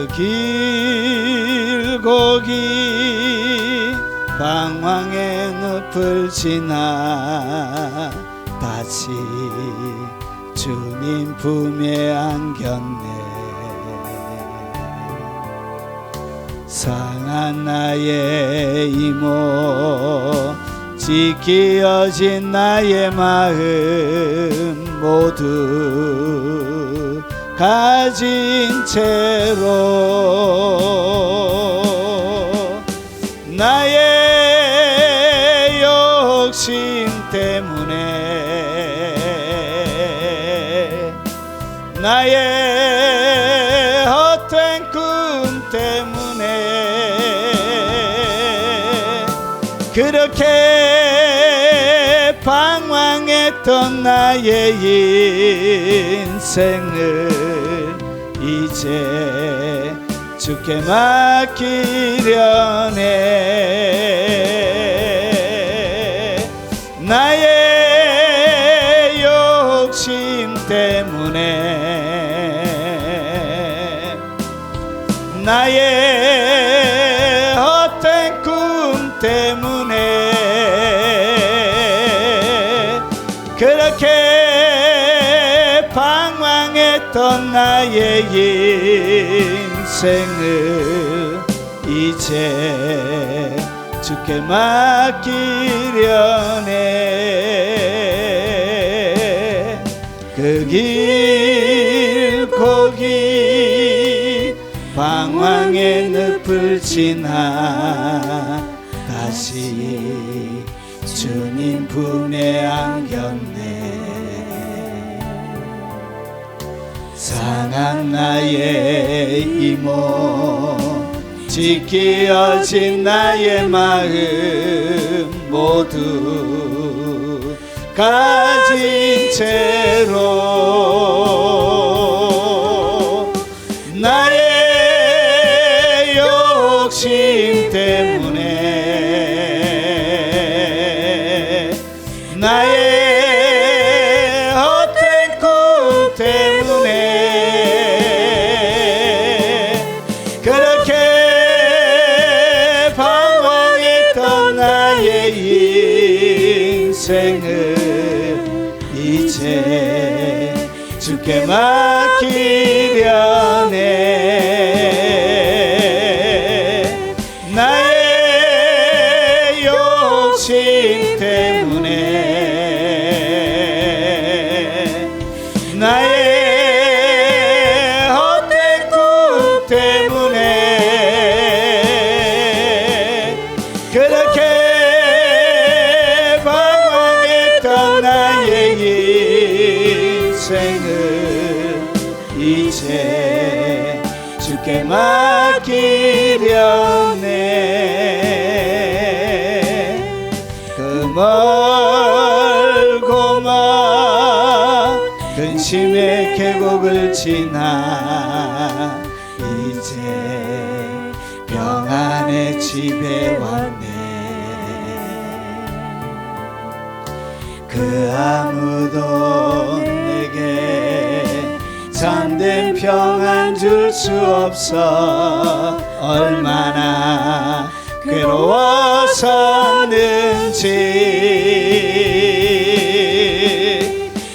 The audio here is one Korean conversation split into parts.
그 길고 긴 방황의 늪을 지나 다시 주님 품에 안겼네. 상한 나의 이모 지키어진 나의 마음 모두 가진 채로 나의 욕심 때문에 나의 헛된 꿈 때문에 그렇게 방황했던 나의 인생을 이제 주께 맡기려네. 나의 욕심 때문에 나의 헛된 꿈 때문에 그렇게 방황했던 나의 인생을 이제 주께 맡기려네. 그 길고 긴 방황의 늪을 지나 다시 주님 품에 안겼네. 상한 나의 이모 지키어진 나의 마음 모두 가진 채로 나의 욕심 때문에 나의 헛된 꿈 때문에 그렇게 방황했던 나의 인생을 이제 주께 맡기려네. 나의 욕심 때문에 나의 헛된 꿈 때문에 그렇게 방황했던 나의 인생을 이제 주께 맡기려네. 그 멀고 먼 근심의 계곡을 지나 이제 평안의 집에 왔네. 그 아무도 내게 참된 평안 줄 수 없어 얼마나 괴로웠었는지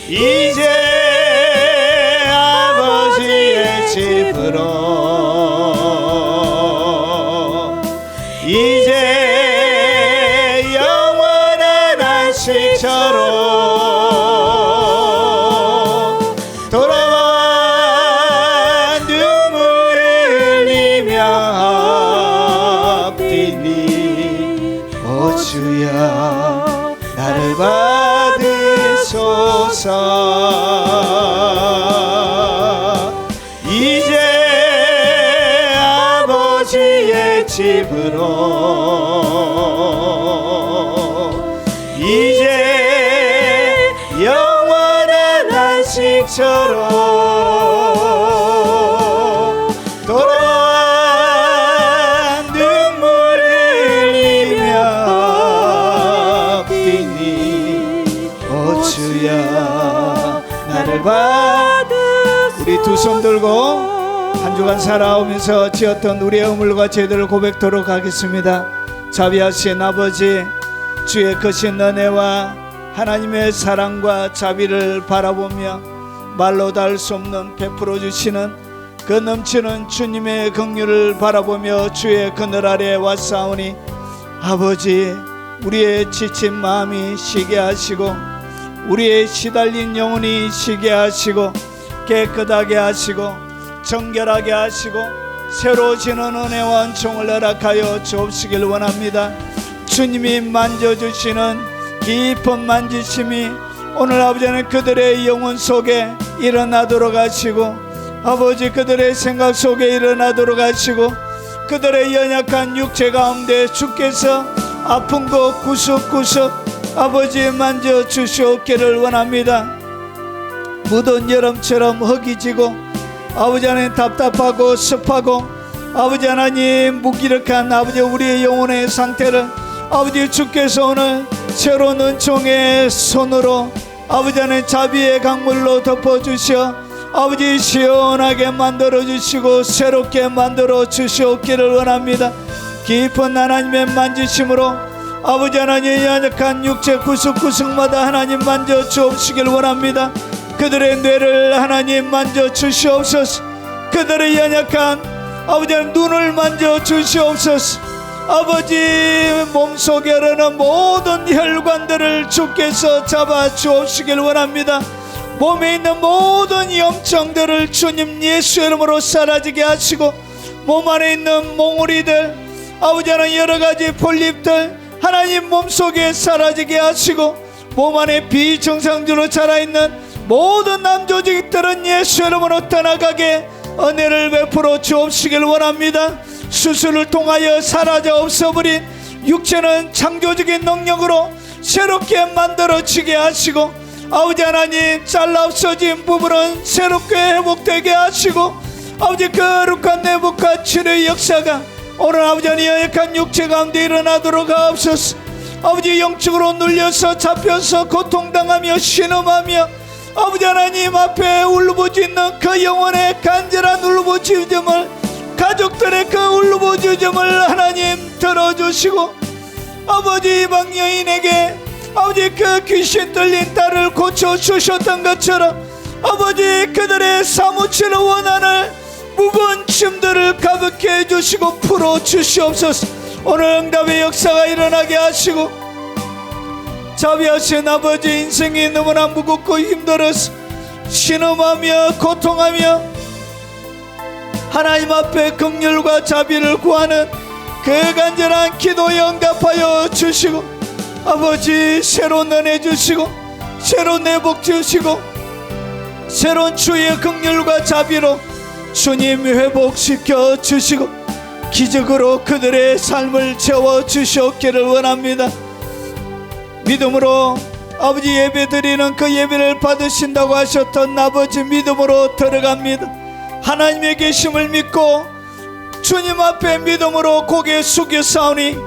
이제 아버지의 집으로 이제 영원한 안식처로 돌아와 눈물을 흘리며 엎드니 오 주여 나를 받으소서. 이제 아버지의 집으로 이제 영원한 안식처로 돌아와 눈물을 흘리며 엎드니 오 주여 나를 받으소서. 우리 두 손 들고 한 주간 살아오면서 지었던 우리의 허물과 죄들을 고백토록 하겠습니다. 자비하신 아버지, 주의 크신 은혜와 하나님의 사랑과 자비를 바라보며 말로 다 할 수 없는 베풀어 주시는 그 넘치는 주님의 긍휼을 바라보며 주의 그늘 아래 왔사오니 아버지, 우리의 지친 마음이 쉬게 하시고 우리의 시달린 영혼이 쉬게 하시고 깨끗하게 하시고 정결하게 하시고 새로워지는 은혜와 은총을 허락하여 주옵시길 원합니다. 주님이 만져주시는 깊은 만지심이 오늘 아버지는 그들의 영혼 속에 일어나도록 하시고 아버지 그들의 생각 속에 일어나도록 하시고 그들의 연약한 육체 가운데 주께서 아픈 곳 구석구석 아버지 만져주시옵기를 원합니다. 무더운 여름처럼 허기지고 아버지 하나님 답답하고 습하고 아버지 하나님 무기력한 아버지 우리의 영혼의 상태를 아버지 주께서 오늘 새로운 은총의 손으로 아버지 하나님 자비의 강물로 덮어주시어 아버지 시원하게 만들어주시고 새롭게 만들어주시옵기를 원합니다. 깊은 하나님의 만지심으로 아버지 하나님 연약한 육체 구석구석마다 하나님 만져주옵시길 원합니다. 그들의 뇌를 하나님 만져주시옵소서. 그들의 연약한 아버지 눈을 만져주시옵소서. 아버지 몸속에 흐르는 모든 혈관들을 주께서 잡아주옵시길 원합니다. 몸에 있는 모든 염증들을 주님 예수 이름으로 사라지게 하시고 몸 안에 있는 몽우리들 아버지 하나님 여러가지 폴립들 하나님 몸속에 사라지게 하시고 몸 안에 비정상적으로 자라있는 모든 남조직들은 예수 이름으로 떠나가게 은혜를 베풀어 주옵시길 원합니다. 수술을 통하여 사라져 없어버린 육체는 창조적인 능력으로 새롭게 만들어지게 하시고 아버지 하나님 잘라 없어진 부분은 새롭게 회복되게 하시고 아버지 거룩한 회복과 치료의 역사가 오늘 아버지 하나님 연약한 육체 가운데 일어나도록 하옵소서. 아버지 영적으로 눌려서 잡혀서 고통당하며 신음하며 아버지 하나님 앞에 울부짖는 그 영혼의 간절한 울부짖음을 가족들의 그 울부짖음을 하나님 들어주시고 아버지 이방 여인에게 아버지 그 귀신 들린 딸을 고쳐주셨던 것처럼 아버지 그들의 사무치는 원한을 무거운 짐들을 가볍게 해주시고 풀어주시옵소서. 오늘 응답의 역사가 일어나게 하시고 자비하신 아버지 인생이 너무나 무겁고 힘들어서 신음하며 고통하며 하나님 앞에 긍휼과 자비를 구하는 그 간절한 기도에 응답하여 주시고 아버지 새로운 은혜 주시고 새로운 회복 주시고 새로운 주의 긍휼과 자비로 주님 회복시켜 주시고 기적으로 그들의 삶을 채워주시옵기를 원합니다. 믿음으로 아버지 예배드리는 그 예배를 받으신다고 하셨던 아버지 믿음으로 들어갑니다. 하나님의 계심을 믿고 주님 앞에 믿음으로 고개 숙여 싸우니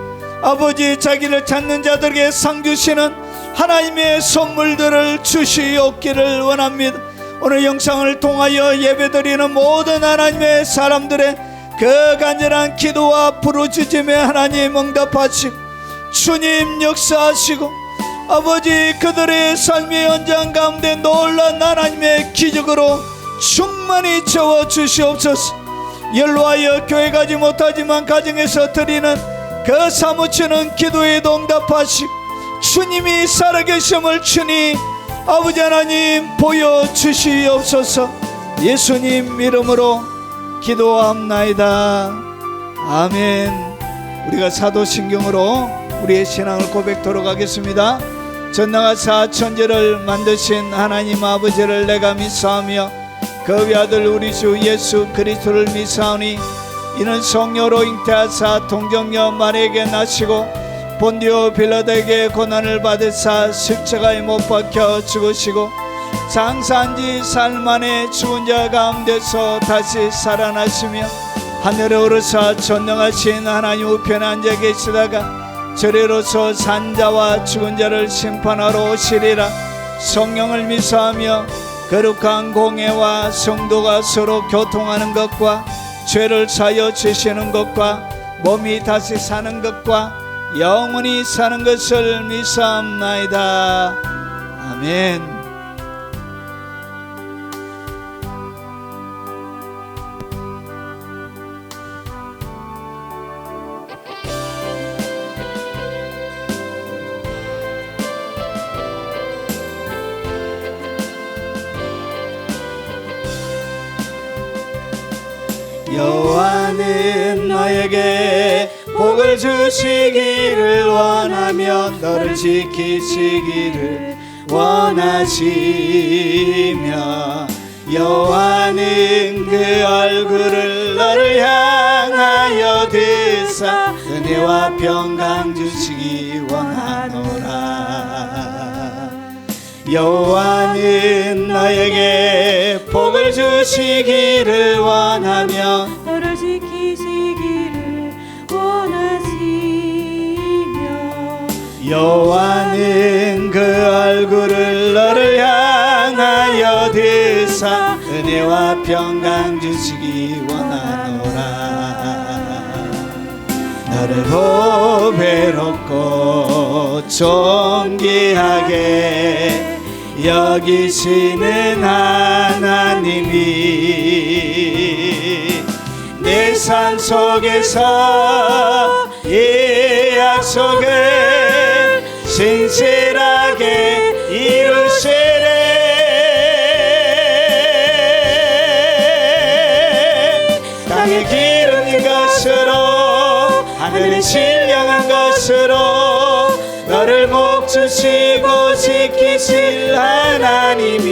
아버지 자기를 찾는 자들에게 상 주시는 하나님의 선물들을 주시옵기를 원합니다. 오늘 영상을 통하여 예배드리는 모든 하나님의 사람들의 그 간절한 기도와 부르짖음에 하나님 응답하시고 주님 역사하시고 아버지 그들의 삶의 현장 가운데 놀란 하나님의 기적으로 충만히 채워주시옵소서. 연로하여 교회 가지 못하지만 가정에서 드리는 그 사무치는 기도에도 응답하시고 주님이 살아계심을 주니 아버지 하나님 보여주시옵소서. 예수님 이름으로 기도합나이다. 아멘. 우리가 사도신경으로 우리의 신앙을 고백토록 하겠습니다. 전능하사 천지를 만드신 하나님 아버지를 내가 믿사오며 그 외아들 우리 주 예수 그리스도를 믿사오니 이는 성령으로 잉태하사 동정녀 마리아에게 나시고 본디오 빌라도에게 고난을 받으사 십자가에 못 박혀 죽으시고 장사한 지 사흘 만에 죽은 자 가운데서 다시 살아나시며 하늘에 오르사 전능하신 하나님 우편에 앉아 계시다가 저리로서 산자와 죽은 자를 심판하러 오시리라. 성령을 미사하며 거룩한 공회와 성도가 서로 교통하는 것과 죄를 사여 주시는 것과 몸이 다시 사는 것과 영원히 사는 것을 믿사옵나이다. 아멘. 여호와는 너에게 복을 주시기를 원하며 너를 지키시기를 원하시며 여호와는 그 얼굴을 너를 향하여 드사 은혜와 평강 주시기 원하노라. 여호와는 너에게 복을 주시기를 원하며 너를 지키시기를 원하시며 여호와는 그 얼굴을 너를 향하여 드사 은혜와 평강 주시기 원하노라. 너를 보배롭고 존귀하게 여기시는 하나님이 내 삶 속에서 이 약속을 신실하게 이루시네. 땅에 기름진 것으로 하늘에 신령한 것으로 너를 목주시고 지키실 하나님이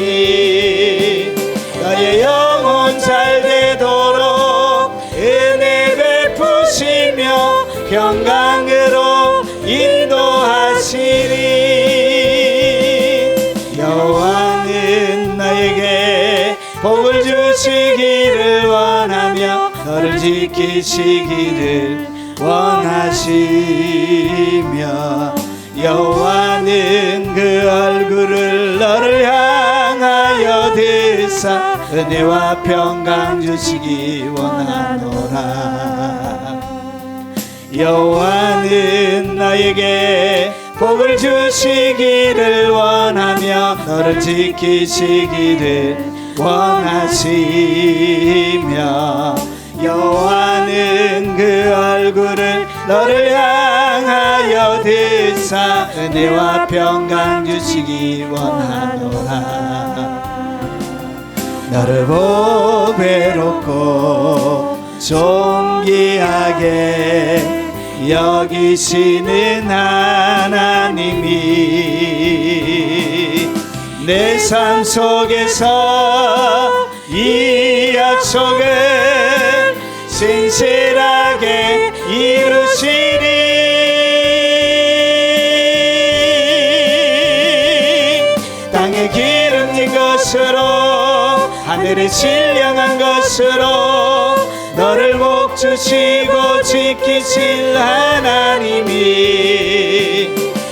너의 영혼 잘 되도록 은혜 베푸시며 평강으로 인도하시리. 여호와는 너에게 복을 주시기를 원하며 너를 지키시기를 원하시며 여호와는 그 얼굴을 너를 향하여 드사 은혜와 평강 주시기 원하노라. 여호와는 너에게 복을 주시기를 원하며 너를 지키시기를 원하시며 여호와는 그 얼굴을 너를 향하여 드사 은혜와 평강 주시기 원하노라. 너를 보배롭고 존귀하게 여기시는 하나님이 내 삶 속에서 이 약속을 신실하게 이루시리. 땅에 기름진 것으로 하늘에 신령한 것으로 너를 목주시고 지키실 하나님이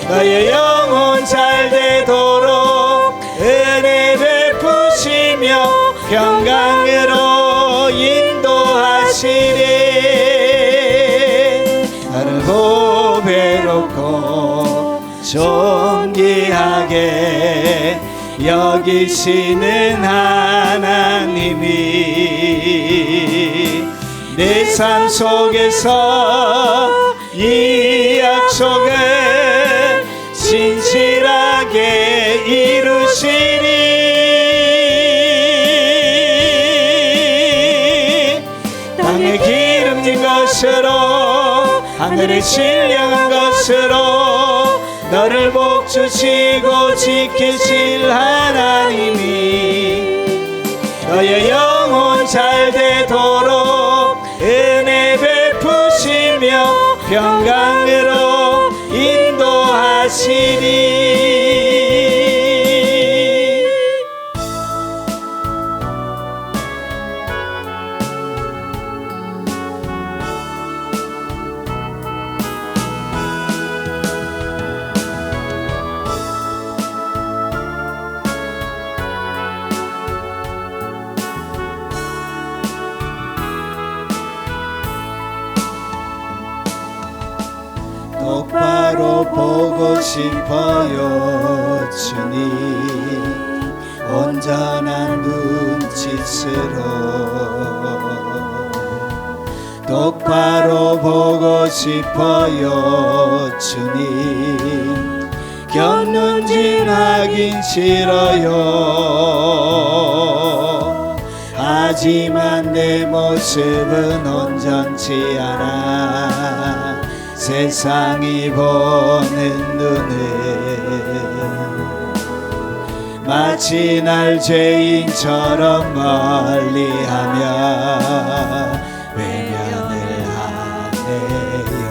너의 영혼 잘 되도록 은혜 베푸시며 평강으로 인도하시리. 너를 보배롭고 존귀하게 여기시는 하나님이 내 삶 속에서 이 약속을 신실하게 이루시리. 땅에 기름진 것으로 하늘에 신령한 것으로 너를 목주시고 지키실 하나님이 너의 영혼 잘 되도록 은혜 베푸시며 평강으로 인도하시리. 보고 싶어요 주님 온전한 눈짓으로 똑바로 보고 싶어요 주님 곁눈질하긴 싫어요 하지만 내 모습은 온전치 않아 세상이 보는 눈은 마치 날 죄인처럼 멀리하며 외면을 하네요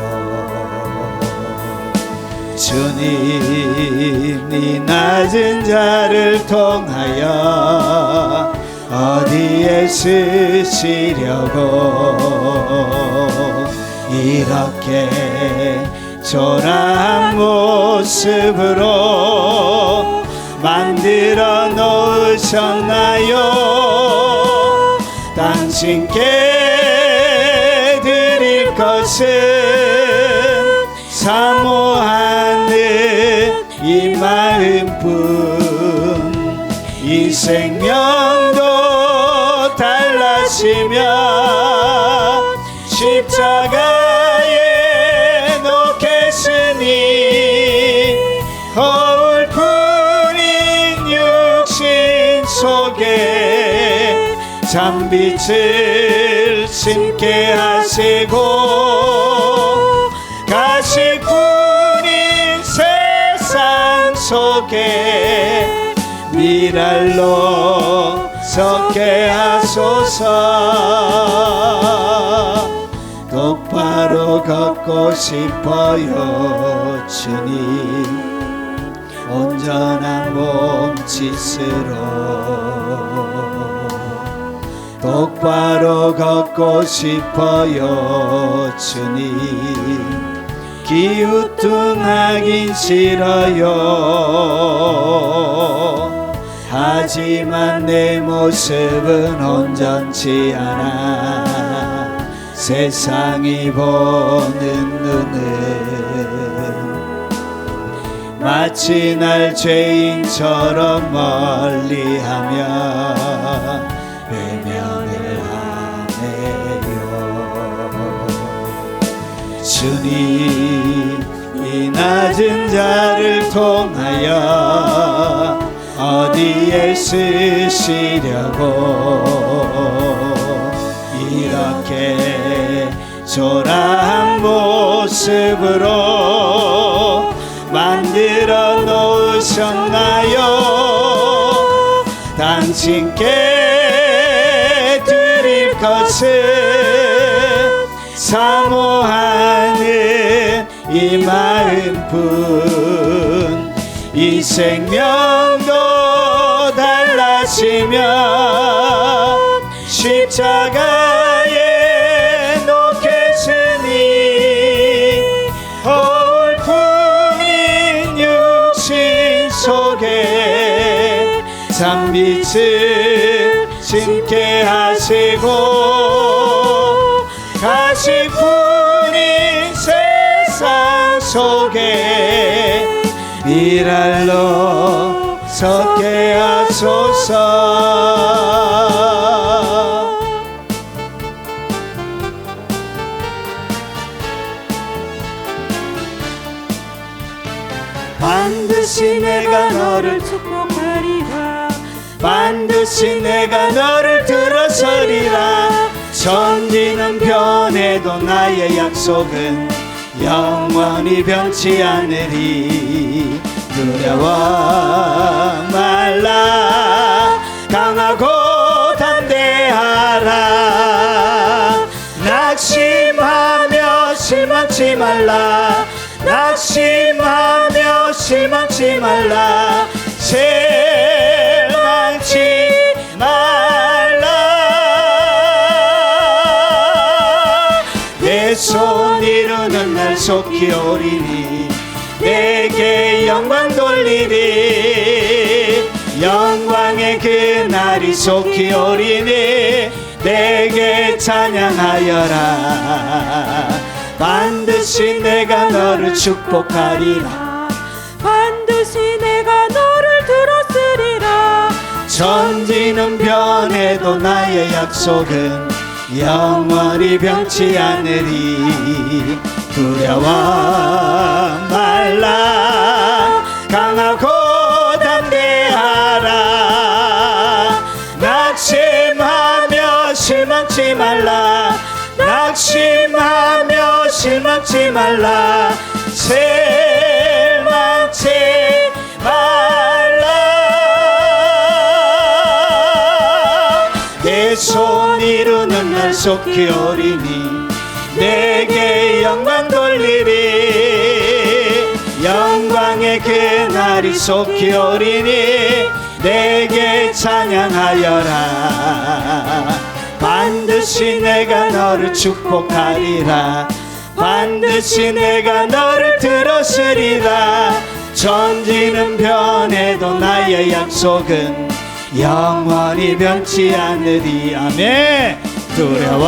주님 이 낮은 자를 통하여 어디에 쓰시려고 이렇게 초라한 모습으로 만들어 놓으셨나요 당신께 드릴 것은 사모하는 이 마음뿐 이 생명도 달라지면 십자가에 놓겠으니 거울뿐인 육신 속에 잔빛을 심게 하시고 가시뿐인 세상 속에 미랄로 섞게 하소서 똑바로 걷고 싶어요 주님 온전한 몸짓으로 똑바로 걷고 싶어요 주님 기우뚱하긴 싫어요 하지만 내 모습은 온전치 않아 세상이 보는 눈은 마치 날 죄인처럼 멀리하며 외면을 하네요 주님 이 낮은 자를 통하여 어디에 쓰시려고 이렇게 초라한 모습으로 만들어 놓으셨나요 당신께 드릴 것은 사모하는 이 마음뿐 이 생명도 달라지면 십자가에 놓겠으니 거울뿐인 육신 속에 잔빛을 심게 하시고 가시뿐인 세상 속에 미랄로 섞게 하소서 반드시 내가 너를 축복하리라 반드시 내가 너를 들어서리라 천지는 변해도 나의 약속은 영원히 변치 않으리 두려워 말라 강하고 담대하라 낙심하며 실망치 말라 낙심하며 실망치 말라 실망치 말라 내 손 이루는 날 속히 오리니 내게 영광 돌리리 영광의 그 날이 속히 오리니 내게 찬양하여라 반드시 내가 너를 축복하리라 천지는 변해도 나의 약속은 영원히 변치 않으리. 두려워 말라 강하고 담대하라. 낙심하며 실망치 말라. 낙심하며 실망치 말라. 실망치 말라. 내 손 이루는 날 속히 오리니 내게 영광 돌리리. 영광의 그날이 속히 오리니 내게 찬양하여라. 반드시 내가 너를 축복하리라. 반드시 내가 너를 들었으리라. 천지는 변해도 나의 약속은 영원히 변치 않으리. 아멘. 두려워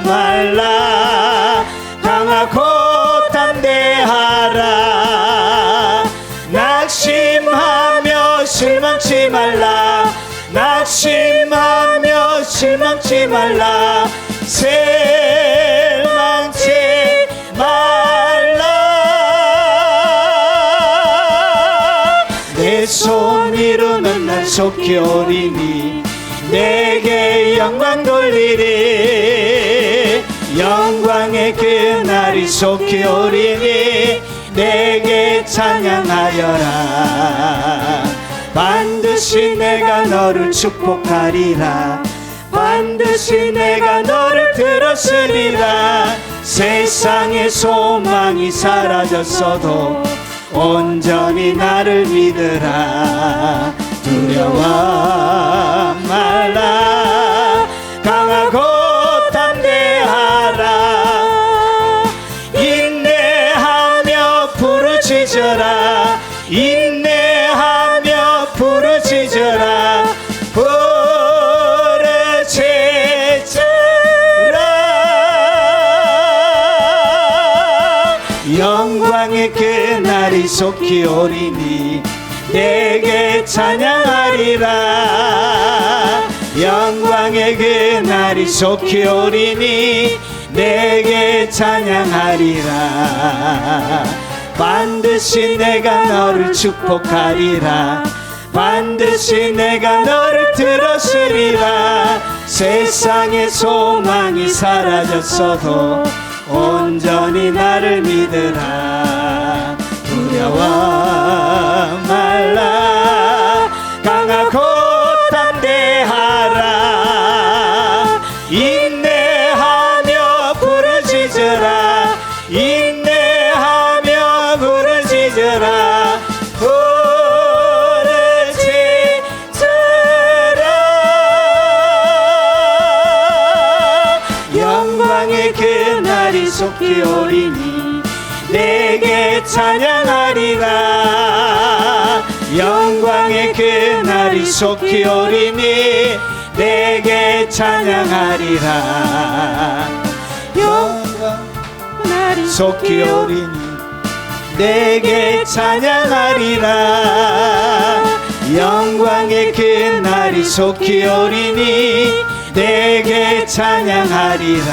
말라 강하고 담대하라. 낙심하며 실망치 말라. 낙심하며 실망치 말라. 실망치 말라. 내 손 이루는 날 속히 오리니 내게 영광 돌리리. 영광의 그날이 속히 오리니 내게 찬양하여라. 반드시 내가 너를 축복하리라. 반드시 내가 너를 들었으리라. 세상의 소망이 사라졌어도 온전히 나를 믿으라. 두려워 말라 강하고 담대하라. 인내하며 부르짖어라. 인내하며 부르짖어라. 부르짖어라. 영광의 그날이 속히 오리니 내게 찬양하리라. 영광의 그날이 속히 오리니 내게 찬양하리라. 반드시 내가 너를 축복하리라. 반드시 내가 너를 들었으리라. 세상의 소망이 사라졌어도 온전히 나를 믿으라. 두려워 말라 강하고 담대하라. 인내하며 부르짖어라. 인내하며 부르짖어라. 부르짖어라. 영광의 그날이 속히 오리니 내게 찬양하리라. 영광의 그날이 속히 오리니 내게 찬양하리라. 영광 속히 오리니 내게 찬양하리라. 영광의 그날이 속히 오리니 내게 찬양하리라.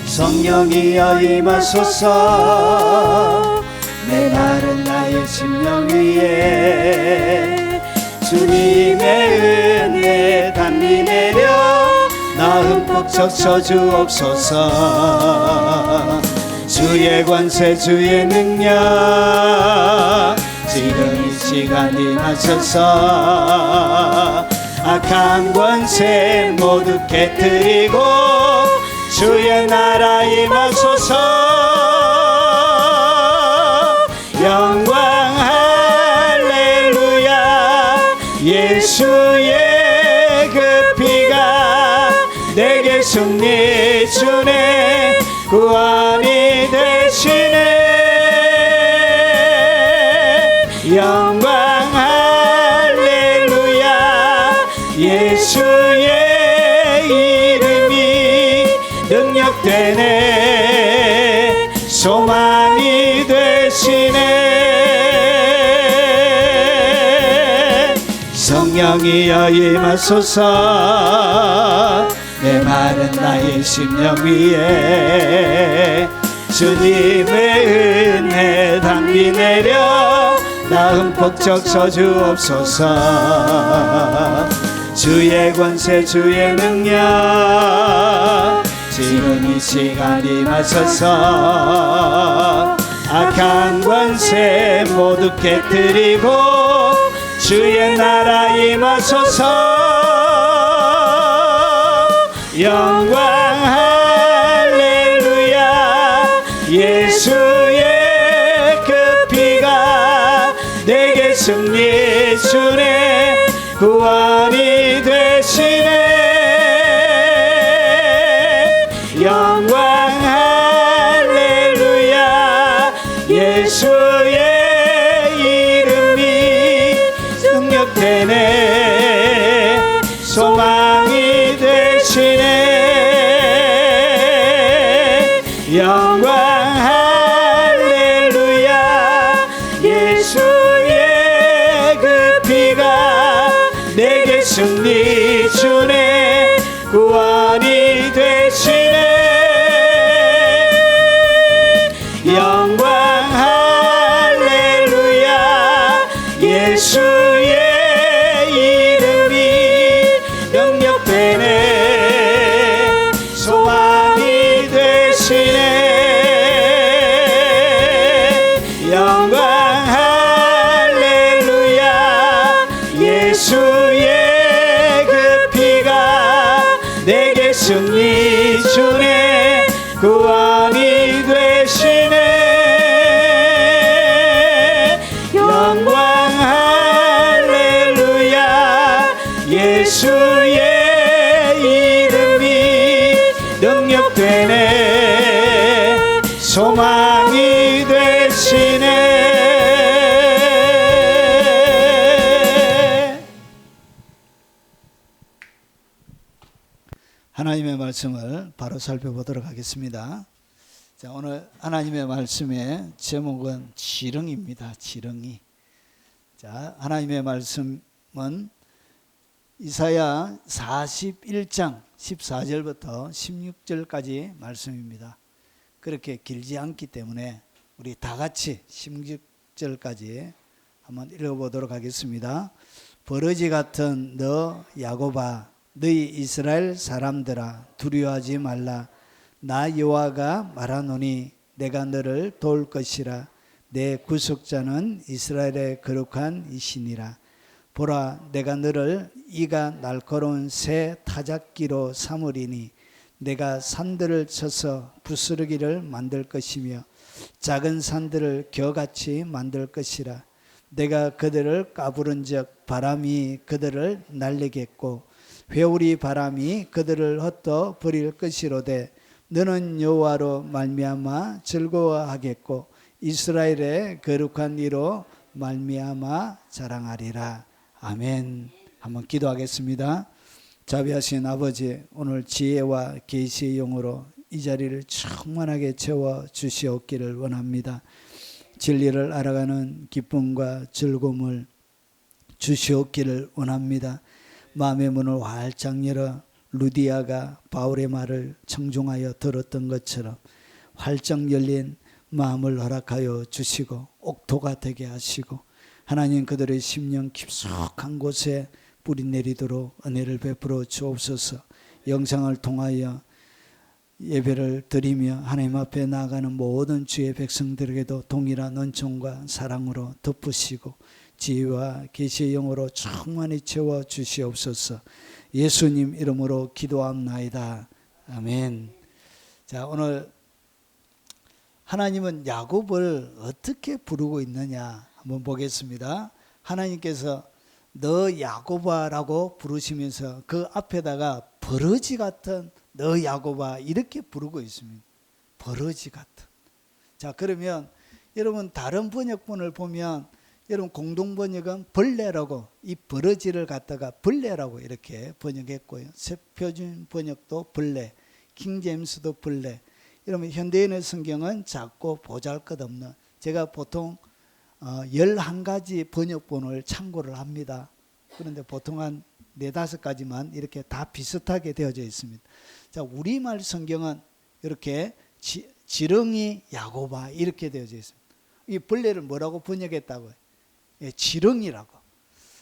성령이여 임하소서. 내 마른 나의 심령 위에 주님의 은혜 담비 내려 나 흠뻑 적셔 주옵소서. 주의 권세 주의 능력 지금 이 시간 임하소서. 악한 권세 모두 깨뜨리고 주의 나라 임하소서. 영광 할렐루야. 예수의 그 피가 내게 승리 주네. 구원이 되시네. 영광 할렐루야. 예수의 능력되네 소망이 되시네 성령이여 임하소서 내 마른 나의 심령 위에 주님의 은혜 담비 내려 나 흠뻑 적셔 주옵소서 주의 권세 주의 능력 지금 이 시간 임하소서 악한 권세 모두 깨뜨리고 주의 나라 임하소서 영광 할렐루야 예수의 그 피가 내게 승리 주네 구원이 되시네 영광 할렐루야 예수의 이름이 능력되네 소망이 되시네 영광 할렐루야 예수의 그 피가 내게 승리 주네 구원이 되시네 영광 할렐루야 예수의 이름이 능력되네 소망이 되시네 영광 할렐루야 예수의 그 피가 내게 승리 주네 구원이 되시네 영광 할렐루야 예수의 이름이 능력되네 소망이 되시네 하나님의 말씀을 바로 살펴보도록 하겠습니다. 자, 오늘 하나님의 말씀의 제목은 지렁이입니다. 지렁이. 자, 하나님의 말씀은 이사야 41장 14절부터 16절까지 말씀입니다. 그렇게 길지 않기 때문에 우리 다 같이 16절까지 한번 읽어보도록 하겠습니다. 버러지 같은 너 야곱아 너희 이스라엘 사람들아 두려워하지 말라 나 여호와가 말하노니 내가 너를 도울 것이라 내 구속자는 이스라엘의 거룩한 이시니라 보라 내가 너를 이가 날카로운 새 타작기로 삼으리니 내가 산들을 쳐서 부스러기를 만들 것이며 작은 산들을 겨같이 만들 것이라 내가 그들을 까부른즉 바람이 그들을 날리겠고 회오리 바람이 그들을 헛떠 버릴 것이로되 너는 여호와로 말미암아 즐거워하겠고 이스라엘의 거룩한 이로 말미암아 자랑하리라. 아멘. 한번 기도하겠습니다. 자비하신 아버지 오늘 지혜와 계시의 영으로 이 자리를 충만하게 채워 주시옵기를 원합니다. 진리를 알아가는 기쁨과 즐거움을 주시옵기를 원합니다. 마음의 문을 활짝 열어 루디아가 바울의 말을 청중하여 들었던 것처럼 활짝 열린 마음을 허락하여 주시고 옥토가 되게 하시고 하나님 그들의 심령 깊숙한 곳에 뿌리 내리도록 은혜를 베풀어 주옵소서. 영상을 통하여 예배를 드리며 하나님 앞에 나아가는 모든 주의 백성들에게도 동일한 은총과 사랑으로 덮으시고 지혜와 계시의 영으로 충만히 채워 주시옵소서. 예수님 이름으로 기도합나이다. 아멘. 자, 오늘 하나님은 야곱을 어떻게 부르고 있느냐 한번 보겠습니다. 하나님께서 너 야곱아라고 부르시면서 그 앞에다가 버러지 같은 너 야곱아 이렇게 부르고 있습니다. 버러지 같은. 자, 그러면 여러분 다른 번역본을 보면 여러분 공동 번역은 벌레라고 이 버러지를 갖다가 벌레라고 이렇게 번역했고요. 새표준 번역도 벌레 킹제임스도 벌레. 이러면 현대인의 성경은 작고 보잘것없는, 제가 보통 11가지 번역본을 참고를 합니다. 그런데 보통 한 4-5가지만 이렇게 다 비슷하게 되어져 있습니다. 자, 우리말 성경은 이렇게 지렁이 야고바 이렇게 되어져 있습니다. 이 벌레를 뭐라고 번역했다고요? 예, 지렁이라고.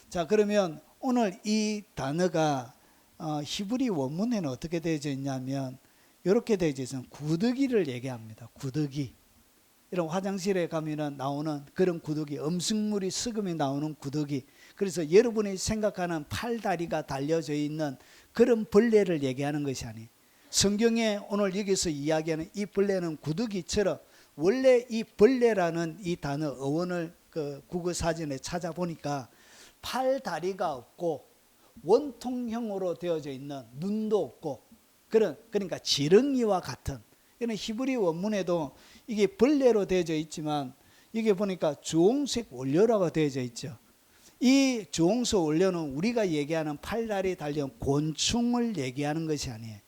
자, 그러면 오늘 이 단어가 히브리 원문에는 어떻게 되어져 있냐면 이렇게 되어져 있어요. 구더기를 얘기합니다. 구더기. 이런 화장실에 가면은 나오는 그런 구더기, 음식물이 썩으면 나오는 구더기. 그래서 여러분이 생각하는 팔다리가 달려져 있는 그런 벌레를 얘기하는 것이 아니에요. 성경에 오늘 여기서 이야기하는 이 벌레는 구더기처럼, 원래 이 벌레라는 이 단어 어원을 그 국어사전에 찾아보니까 팔다리가 없고 원통형으로 되어져 있는, 눈도 없고, 그러니까 지렁이와 같은, 이런 히브리 원문에도 이게 벌레로 되어져 있지만 이게 보니까 주홍색 원료라고 되어져 있죠. 이 주홍색 원료는 우리가 얘기하는 팔다리 달린 곤충을 얘기하는 것이 아니에요.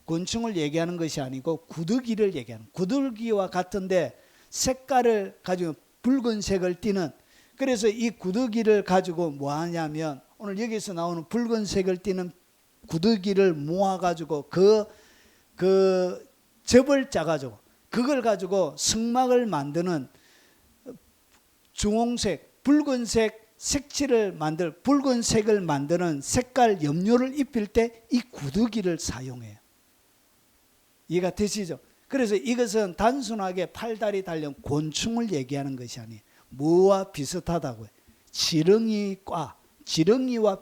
곤충을 얘기하는 것이 아니고 구더기를 얘기하는, 구더기와 같은데 색깔을 가지고 붉은색을 띠는, 그래서 이 구더기를 가지고 뭐 하냐면 오늘 여기서 나오는 붉은색을 띠는 구더기를 모아가지고 그 접을 짜가지고 그걸 가지고 성막을 만드는 주홍색, 붉은색 색칠을 붉은색을 만드는 색깔 염료를 입힐 때 이 구더기를 사용해요. 이해가 되시죠? 그래서 이것은 단순하게 팔다리 달린 곤충을 얘기하는 것이 아니에요. 뭐와 비슷하다고요? 지렁이와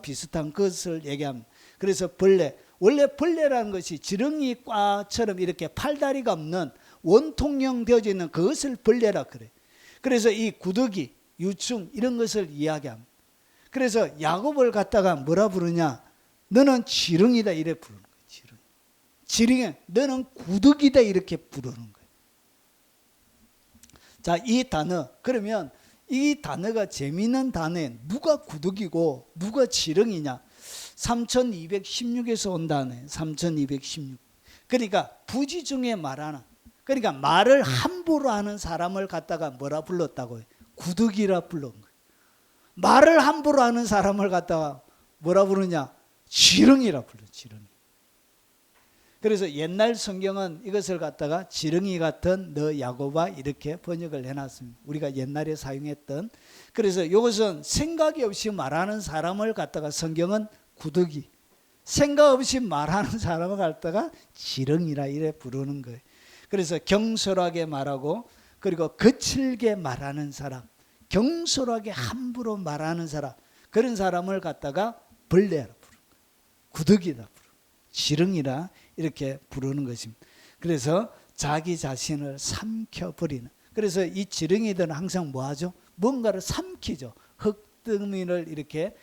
비슷한 것을 얘기합니다. 그래서 벌레, 원래 벌레라는 것이 지렁이과처럼 이렇게 팔다리가 없는 원통형 되어져 있는 그것을 벌레라 그래요. 그래서 이 구더기, 유충 이런 것을 이야기합니다. 그래서 야곱을 갖다가 뭐라 부르냐? 너는 지렁이다 이래 부르는 거예요. 지렁이, 너는 구더기다 이렇게 부르는 거예요. 자, 이 단어, 그러면 이 단어가 재미있는 단어에 누가 구더기고 누가 지렁이냐? 3216에서 온 단어예요. 3216. 그러니까 부지 중에 말하는, 그러니까 말을 함부로 하는 사람을 갖다가 뭐라 불렀다고요? 구더기라 불른 거예요. 말을 함부로 하는 사람을 갖다가 뭐라 부르냐? 지렁이라 불러, 지렁이. 그래서 옛날 성경은 이것을 갖다가 지렁이 같은 너 야고바 이렇게 번역을 해놨습니다. 우리가 옛날에 사용했던. 그래서 이것은 생각이 없이 말하는 사람을 갖다가 성경은 구더기, 생각 없이 말하는 사람을 갖다가 지렁이라 이래 부르는 거예요. 그래서 경솔하게 말하고, 그리고 거칠게 말하는 사람, 경솔하게 함부로 말하는 사람, 그런 사람을 갖다가 벌레라 부르는 거예요. 구더기다 부르는 거예요. 지렁이라 이렇게 부르는 것입니다. 그래서 자기 자신을 삼켜버리는, 그래서 이 지렁이들은 항상 뭐하죠? 뭔가를 삼키죠. 흙더미를 이렇게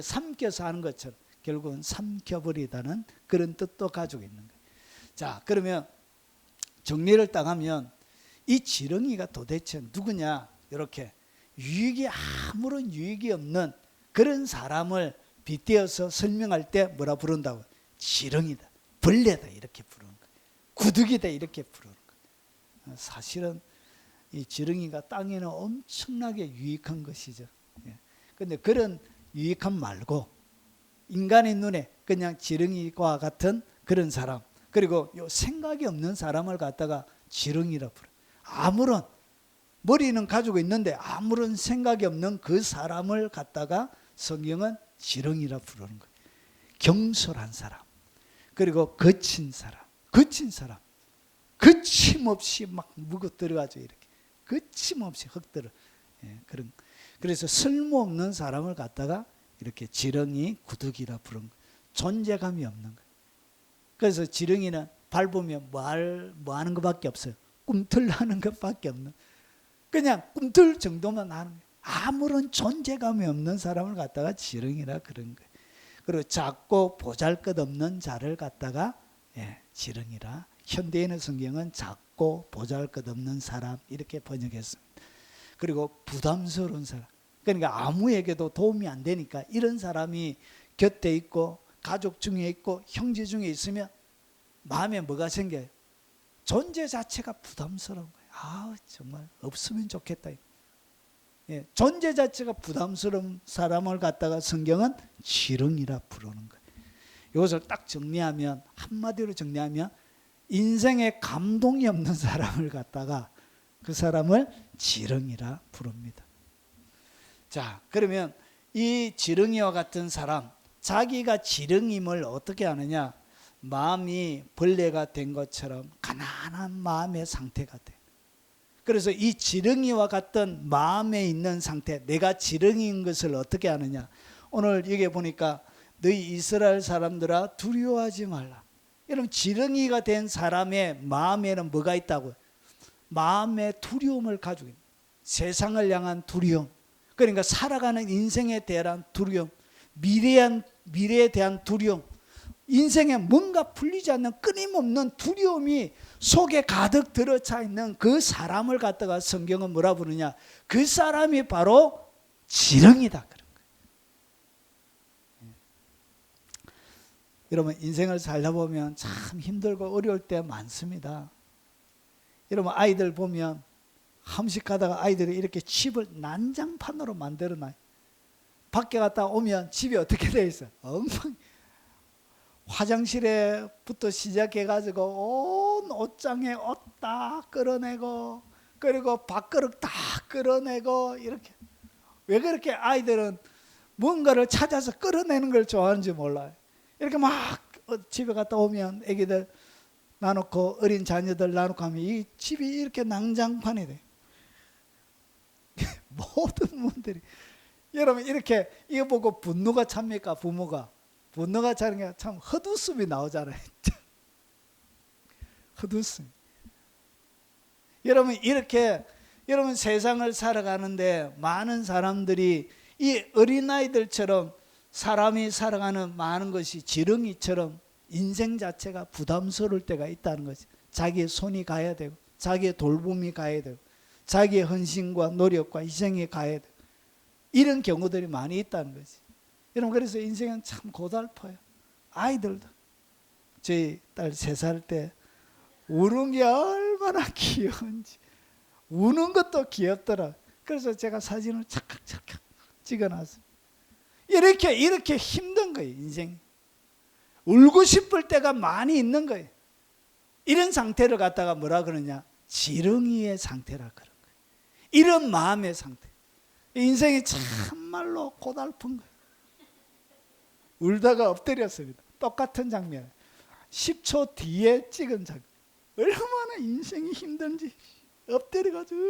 삼켜서 하는 것처럼 결국은 삼켜버리다는 그런 뜻도 가지고 있는 거예요. 자, 그러면 정리를 딱 하면 이 지렁이가 도대체 누구냐? 이렇게 아무런 유익이 없는 그런 사람을 빗대어서 설명할 때 뭐라 부른다고? 지렁이다, 벌레다 이렇게 부르는 거예요. 구더기다 이렇게 부르는 거예요. 사실은 이 지렁이가 땅에는 엄청나게 유익한 것이죠. 그런데 그런 유익함 말고 인간의 눈에 그냥 지렁이와 같은 그런 사람, 그리고 요 생각이 없는 사람을 갖다가 지렁이라 부르. 아무런 머리는 가지고 있는데 아무런 생각이 없는 그 사람을 갖다가 성경은 지렁이라 부르는 거예요. 경솔한 사람, 그리고 거친 사람, 거침없이 막 묵어들어가지고 이렇게 거침없이 흙들어. 그런. 그래서 쓸모없는 사람을 갖다가 이렇게 지렁이, 구더기라 부르는 거예요. 존재감이 없는 거예요. 그래서 지렁이는 밟으면 뭐 하는 것밖에 없어요. 꿈틀하는 것밖에 없는, 그냥 꿈틀 정도만 하는 거예요. 아무런 존재감이 없는 사람을 갖다가 지렁이라 그런 거예요. 그리고 작고 보잘것없는 자를 갖다가 지렁이라. 현대인의 성경은 작고 보잘것없는 사람 이렇게 번역했습니다. 그리고 부담스러운 사람, 그러니까 아무에게도 도움이 안 되니까 이런 사람이 곁에 있고 가족 중에 있고 형제 중에 있으면 마음에 뭐가 생겨요? 존재 자체가 부담스러운 거예요. 아, 정말 없으면 좋겠다. 예, 존재 자체가 부담스러운 사람을 갖다가 성경은 지렁이라 부르는 거예요. 이것을 딱 정리하면, 한마디로 정리하면, 인생에 감동이 없는 사람을 갖다가 그 사람을 지렁이라 부릅니다. 자, 그러면 이 지렁이와 같은 사람, 자기가 지렁임을 어떻게 하느냐? 마음이 벌레가 된 것처럼 가난한 마음의 상태가 돼. 그래서 이 지렁이와 같은 마음에 있는 상태, 내가 지렁이인 것을 어떻게 하느냐? 오늘 여기 보니까 너희 이스라엘 사람들아 두려워하지 말라. 여러분, 지렁이가 된 사람의 마음에는 뭐가 있다고요? 마음의 두려움을 가지고 있는, 세상을 향한 두려움, 그러니까 살아가는 인생에 대한 두려움, 미래에 대한 두려움, 인생에 뭔가 풀리지 않는 끊임없는 두려움이 속에 가득 들어차 있는 그 사람을 갖다가 성경은 뭐라 부르냐? 그 사람이 바로 지렁이다 그런 거예요. 여러분, 인생을 살다 보면 참 힘들고 어려울 때 많습니다. 여러분, 아이들 보면 함식하다가 아이들이 이렇게 집을 난장판으로 만들어놔요. 밖에 갔다 오면 집이 어떻게 돼 있어요? 엉망. 화장실에부터 시작해가지고 온 옷장에 옷 다 끌어내고, 그리고 밥그릇 다 끌어내고, 이렇게. 왜 그렇게 아이들은 뭔가를 찾아서 끌어내는 걸 좋아하는지 몰라요. 이렇게 막 집에 갔다 오면 애기들 놔놓고, 어린 자녀들 놔놓고 하면 이 집이 이렇게 난장판이 돼요. 모든 분들이. 여러분, 이렇게 이거 보고 분노가 찹니까? 부모가 분노가 차는 게 참 헛웃음이 나오잖아요. 헛웃음. 여러분, 이렇게 여러분 세상을 살아가는데 많은 사람들이 이 어린아이들처럼 사람이 살아가는 많은 것이 지렁이처럼 인생 자체가 부담스러울 때가 있다는 거지. 자기의 손이 가야 되고, 자기의 돌봄이 가야 되고, 자기의 헌신과 노력과 희생이 가야 되고, 이런 경우들이 많이 있다는 거지. 여러분, 그래서 인생은 참 고달퍼요. 아이들도. 저희 딸 3살 때 우는 게 얼마나 귀여운지. 우는 것도 귀엽더라. 그래서 제가 사진을 착각 찍어놨어요. 이렇게 힘든 거예요, 인생이. 울고 싶을 때가 많이 있는 거예요. 이런 상태를 갖다가 뭐라 그러냐? 지렁이의 상태라 그런 거예요. 이런 마음의 상태. 인생이 참말로 고달픈 거예요. 울다가 엎드렸습니다. 똑같은 장면. 10초 뒤에 찍은 장면. 얼마나 인생이 힘든지 엎드려가지고.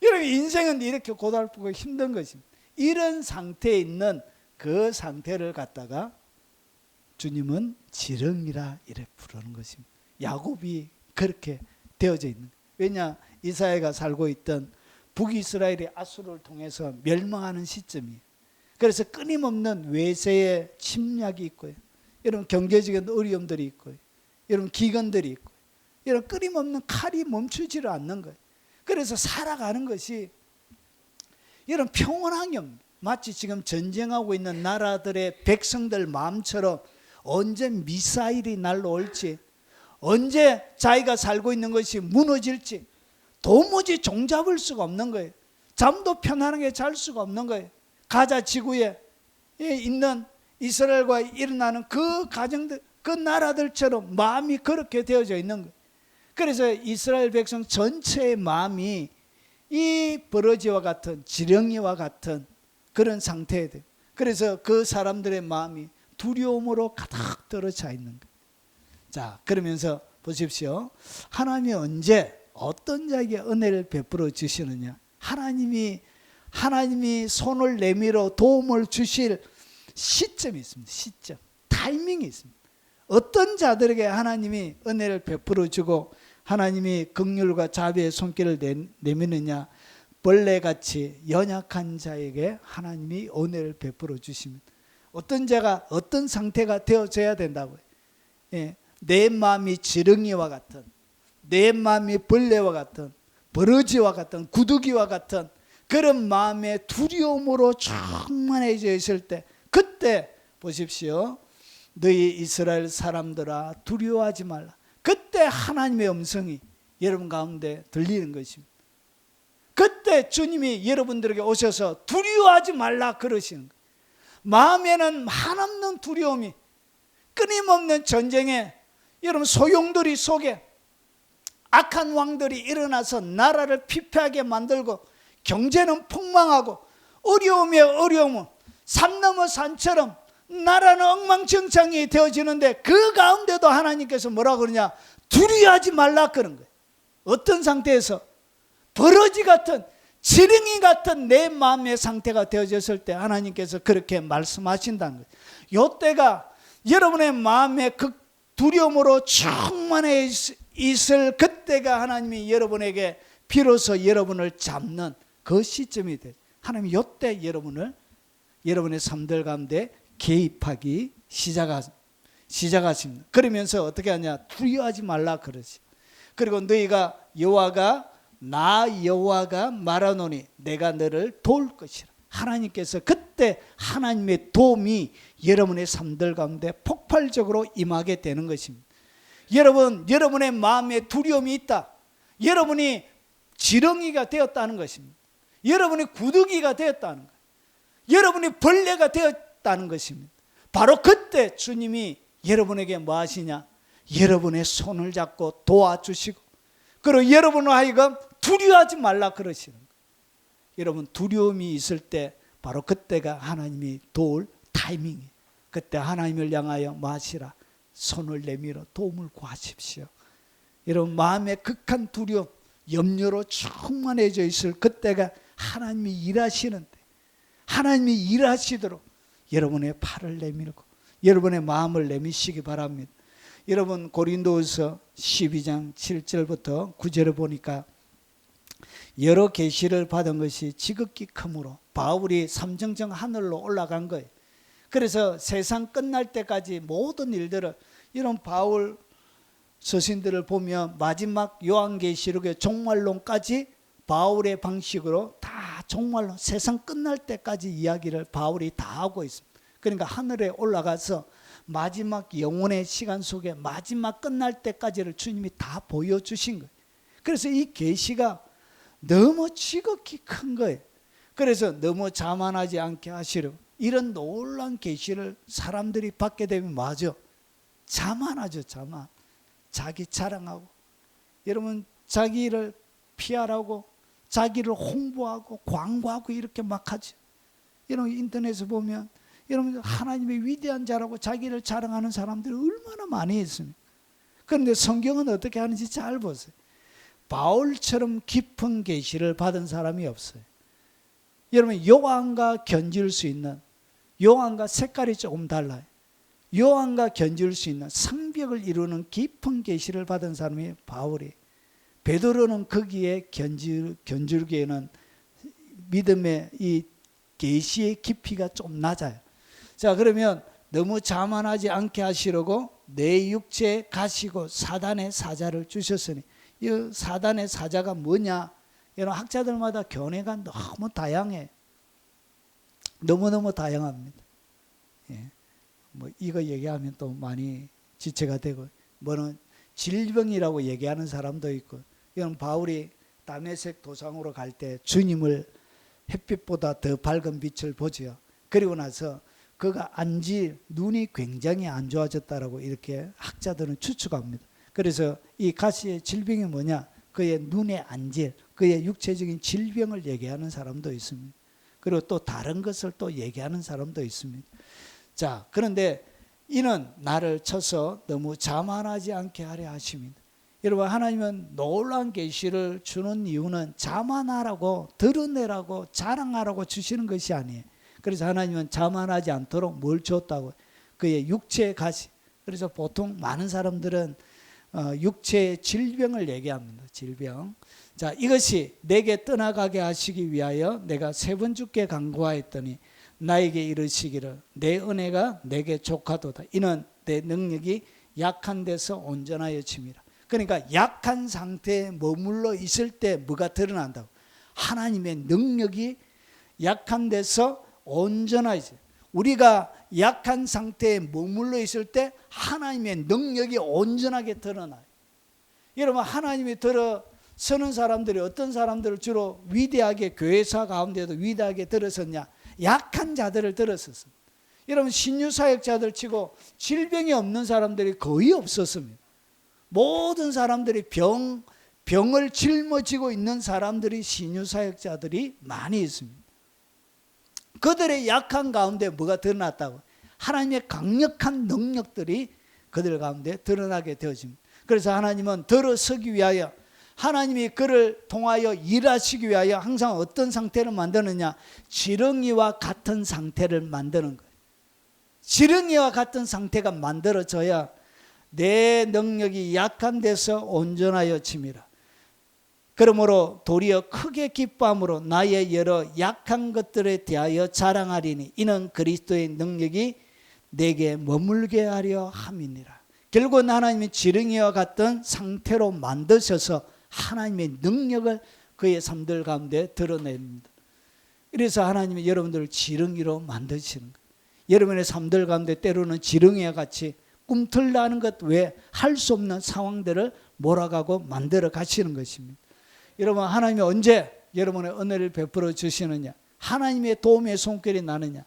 여러분, 인생은 이렇게 고달프고 힘든 것입니다. 이런 상태에 있는 그 상태를 갖다가 주님은 지렁이라 이래 부르는 것입니다. 야곱이 그렇게 되어져 있는 거예요. 왜냐? 이사야가 살고 있던 북이스라엘이 아수르를 통해서 멸망하는 시점이에요. 그래서 끊임없는 외세의 침략이 있고요. 여러분, 경제적인 어려움들이 있고요. 여러분, 기근들이 있고요. 여러분, 끊임없는 칼이 멈추지를 않는 거예요. 그래서 살아가는 것이 여러분 평온함이 없는, 마치 지금 전쟁하고 있는 나라들의 백성들 마음처럼 언제 미사일이 날라올지, 언제 자기가 살고 있는 것이 무너질지 도무지 종잡을 수가 없는 거예요. 잠도 편안하게 잘 수가 없는 거예요. 가자 지구에 있는 이스라엘과 일어나는 그 가정들, 그 나라들처럼 마음이 그렇게 되어져 있는 거예요. 그래서 이스라엘 백성 전체의 마음이 이 버러지와 같은, 지렁이와 같은 그런 상태에 돼요. 그래서 그 사람들의 마음이 두려움으로 가득 들어차 있는 거예요. 자, 그러면서 보십시오. 하나님이 언제 어떤 자에게 은혜를 베풀어 주시느냐? 하나님이 손을 내밀어 도움을 주실 시점이 있습니다. 시점, 타이밍이 있습니다. 어떤 자들에게 하나님이 은혜를 베풀어 주고 하나님이 긍휼과 자비의 손길을 내미느냐? 벌레같이 연약한 자에게 하나님이 은혜를 베풀어 주십니다. 어떤 자가 어떤 상태가 되어져야 된다고요? 예, 내 마음이 지렁이와 같은, 내 마음이 벌레와 같은, 버러지와 같은, 구더기와 같은 그런 마음의 두려움으로 충만해져 있을 때, 그때 보십시오. 너희 이스라엘 사람들아 두려워하지 말라. 그때 하나님의 음성이 여러분 가운데 들리는 것입니다. 그때 주님이 여러분들에게 오셔서 두려워하지 말라 그러시는 거예요. 마음에는 한없는 두려움이, 끊임없는 전쟁에 여러분 소용돌이 속에 악한 왕들이 일어나서 나라를 피폐하게 만들고 경제는 폭망하고 어려움에 어려움은 산 넘어 산처럼 나라는 엉망진창이 되어지는데 그 가운데도 하나님께서 뭐라 그러냐? 두려워하지 말라 그런 거예요. 어떤 상태에서? 버러지 같은, 지렁이 같은 내 마음의 상태가 되어졌을 때 하나님께서 그렇게 말씀하신다는 거예요. 이때가 여러분의 마음에 그 두려움으로 충만해 있을 그때가 하나님이 여러분에게 비로소 여러분을 잡는 그 시점이 돼요. 하나님이 이때 여러분의 삶들 가운데 개입하기 시작하십니다. 그러면서 어떻게 하냐? 두려워하지 말라 그러지. 그리고 너희가 나 여호와가 말하노니 내가 너를 도울 것이라. 하나님께서 그때 하나님의 도움이 여러분의 삶들 가운데 폭발적으로 임하게 되는 것입니다. 여러분의 마음에 두려움이 있다. 여러분이 지렁이가 되었다는 것입니다. 여러분이 구더기가 되었다는 거예요. 여러분이 벌레가 되었다는 것입니다. 바로 그때 주님이 여러분에게 뭐 하시냐? 여러분의 손을 잡고 도와주시고, 그리고 여러분을 하여금 두려워하지 말라 그러시는 거예요. 여러분 두려움이 있을 때 바로 그때가 하나님이 도울 타이밍이에요. 그때 하나님을 향하여 뭐 하시라? 손을 내밀어 도움을 구하십시오. 여러분 마음의 극한 두려움, 염려로 충만해져 있을 그때가 하나님이 일하시는데, 하나님이 일하시도록 여러분의 팔을 내밀고 여러분의 마음을 내미시기 바랍니다. 여러분 고린도후서 12장 7절부터 9절을 보니까 여러 계시를 받은 것이 지극히 크므로 바울이 삼정정 하늘로 올라간 거예요. 그래서 세상 끝날 때까지 모든 일들을, 이런 바울 서신들을 보면 마지막 요한계시록의 종말론까지 바울의 방식으로 다 종말론, 세상 끝날 때까지 이야기를 바울이 다 하고 있습니다. 그러니까 하늘에 올라가서 마지막 영혼의 시간 속에 마지막 끝날 때까지를 주님이 다 보여주신 거예요. 그래서 이 계시가 너무 지극히 큰 거예요. 그래서 너무 자만하지 않게 하시려고 이런 놀라운 계시를 사람들이 받게 되면 맞아, 자만하죠. 자만. 자기 자랑하고, 여러분 자기를 피하라고 자기를 홍보하고 광고하고 이렇게 막 하죠. 여러분 인터넷에 보면 여러분 하나님의 위대한 자라고 자기를 자랑하는 사람들이 얼마나 많이 있습니까? 그런데 성경은 어떻게 하는지 잘 보세요. 바울처럼 깊은 계시를 받은 사람이 없어요. 여러분 요한과 견줄 수 있는, 요한과 색깔이 조금 달라요. 요한과 견줄 수 있는 상벽을 이루는 깊은 계시를 받은 사람이 바울이. 베드로는 거기에 견줄기에는 믿음의 이 계시의 깊이가 좀 낮아요. 자, 그러면 너무 자만하지 않게 하시려고 내 육체에 가시고 사단의 사자를 주셨으니, 이 사단의 사자가 뭐냐? 여러분 학자들마다 견해가 너무 다양해. 너무너무 다양합니다. 예. 뭐 이거 얘기하면 또 많이 지체가 되고, 뭐는 질병이라고 얘기하는 사람도 있고. 이런 바울이 다메섹 도상으로 갈 때 주님을 햇빛보다 더 밝은 빛을 보죠. 그리고 나서 그가 안질, 눈이 굉장히 안 좋아졌다라고 이렇게 학자들은 추측합니다. 그래서 이 가시의 질병이 뭐냐? 그의 눈의 안질, 그의 육체적인 질병을 얘기하는 사람도 있습니다. 그리고 또 다른 것을 또 얘기하는 사람도 있습니다. 자, 그런데 이는 나를 쳐서 너무 자만하지 않게 하려 하십니다. 여러분 하나님은 놀라운 계시를 주는 이유는 자만하라고, 드러내라고, 자랑하라고 주시는 것이 아니에요. 그래서 하나님은 자만하지 않도록 뭘 줬다고? 그의 육체의 가시. 그래서 보통 많은 사람들은 육체의 질병을 얘기합니다. 질병. 자, 이것이 내게 떠나가게 하시기 위하여 내가 3번 주께 간구하였더니 나에게 이르시기를 내 은혜가 내게 족하도다. 이는 내 능력이 약한 데서 온전하여 침이라. 그러니까 약한 상태에 머물러 있을 때 뭐가 드러난다고? 하나님의 능력이 약한 데서 온전하지. 우리가 약한 상태에 머물러 있을 때 하나님의 능력이 온전하게 드러나요. 여러분, 하나님이 들어서는 사람들이 어떤 사람들을 주로 위대하게, 교회사 가운데도 위대하게 들어섰냐? 약한 자들을 들었었습니다. 여러분, 신유사역자들 치고 질병이 없는 사람들이 거의 없었습니다. 모든 사람들이 병을 짊어지고 있는 사람들이 신유사역자들이 많이 있습니다. 그들의 약한 가운데 뭐가 드러났다고? 하나님의 강력한 능력들이 그들 가운데 드러나게 되어집니다. 그래서 하나님은 들어서기 위하여, 하나님이 그를 통하여 일하시기 위하여 항상 어떤 상태를 만드느냐? 지렁이와 같은 상태를 만드는 거예요. 지렁이와 같은 상태가 만들어져야 내 능력이 약한 데서 온전하여 침이라. 그러므로 도리어 크게 기뻐함으로 나의 여러 약한 것들에 대하여 자랑하리니 이는 그리스도의 능력이 내게 머물게 하려 함이니라. 결국은 하나님이 지렁이와 같은 상태로 만드셔서 하나님의 능력을 그의 삶들 가운데 드러냅니다. 그래서 하나님이 여러분들을 지렁이로 만드시는 거예요. 여러분의 삶들 가운데 때로는 지렁이와 같이 꿈틀나는 것 외에 할 수 없는 상황들을 몰아가고 만들어 가시는 것입니다. 여러분, 하나님이 언제 여러분의 은혜를 베풀어 주시느냐? 하나님의 도움의 손길이 나느냐?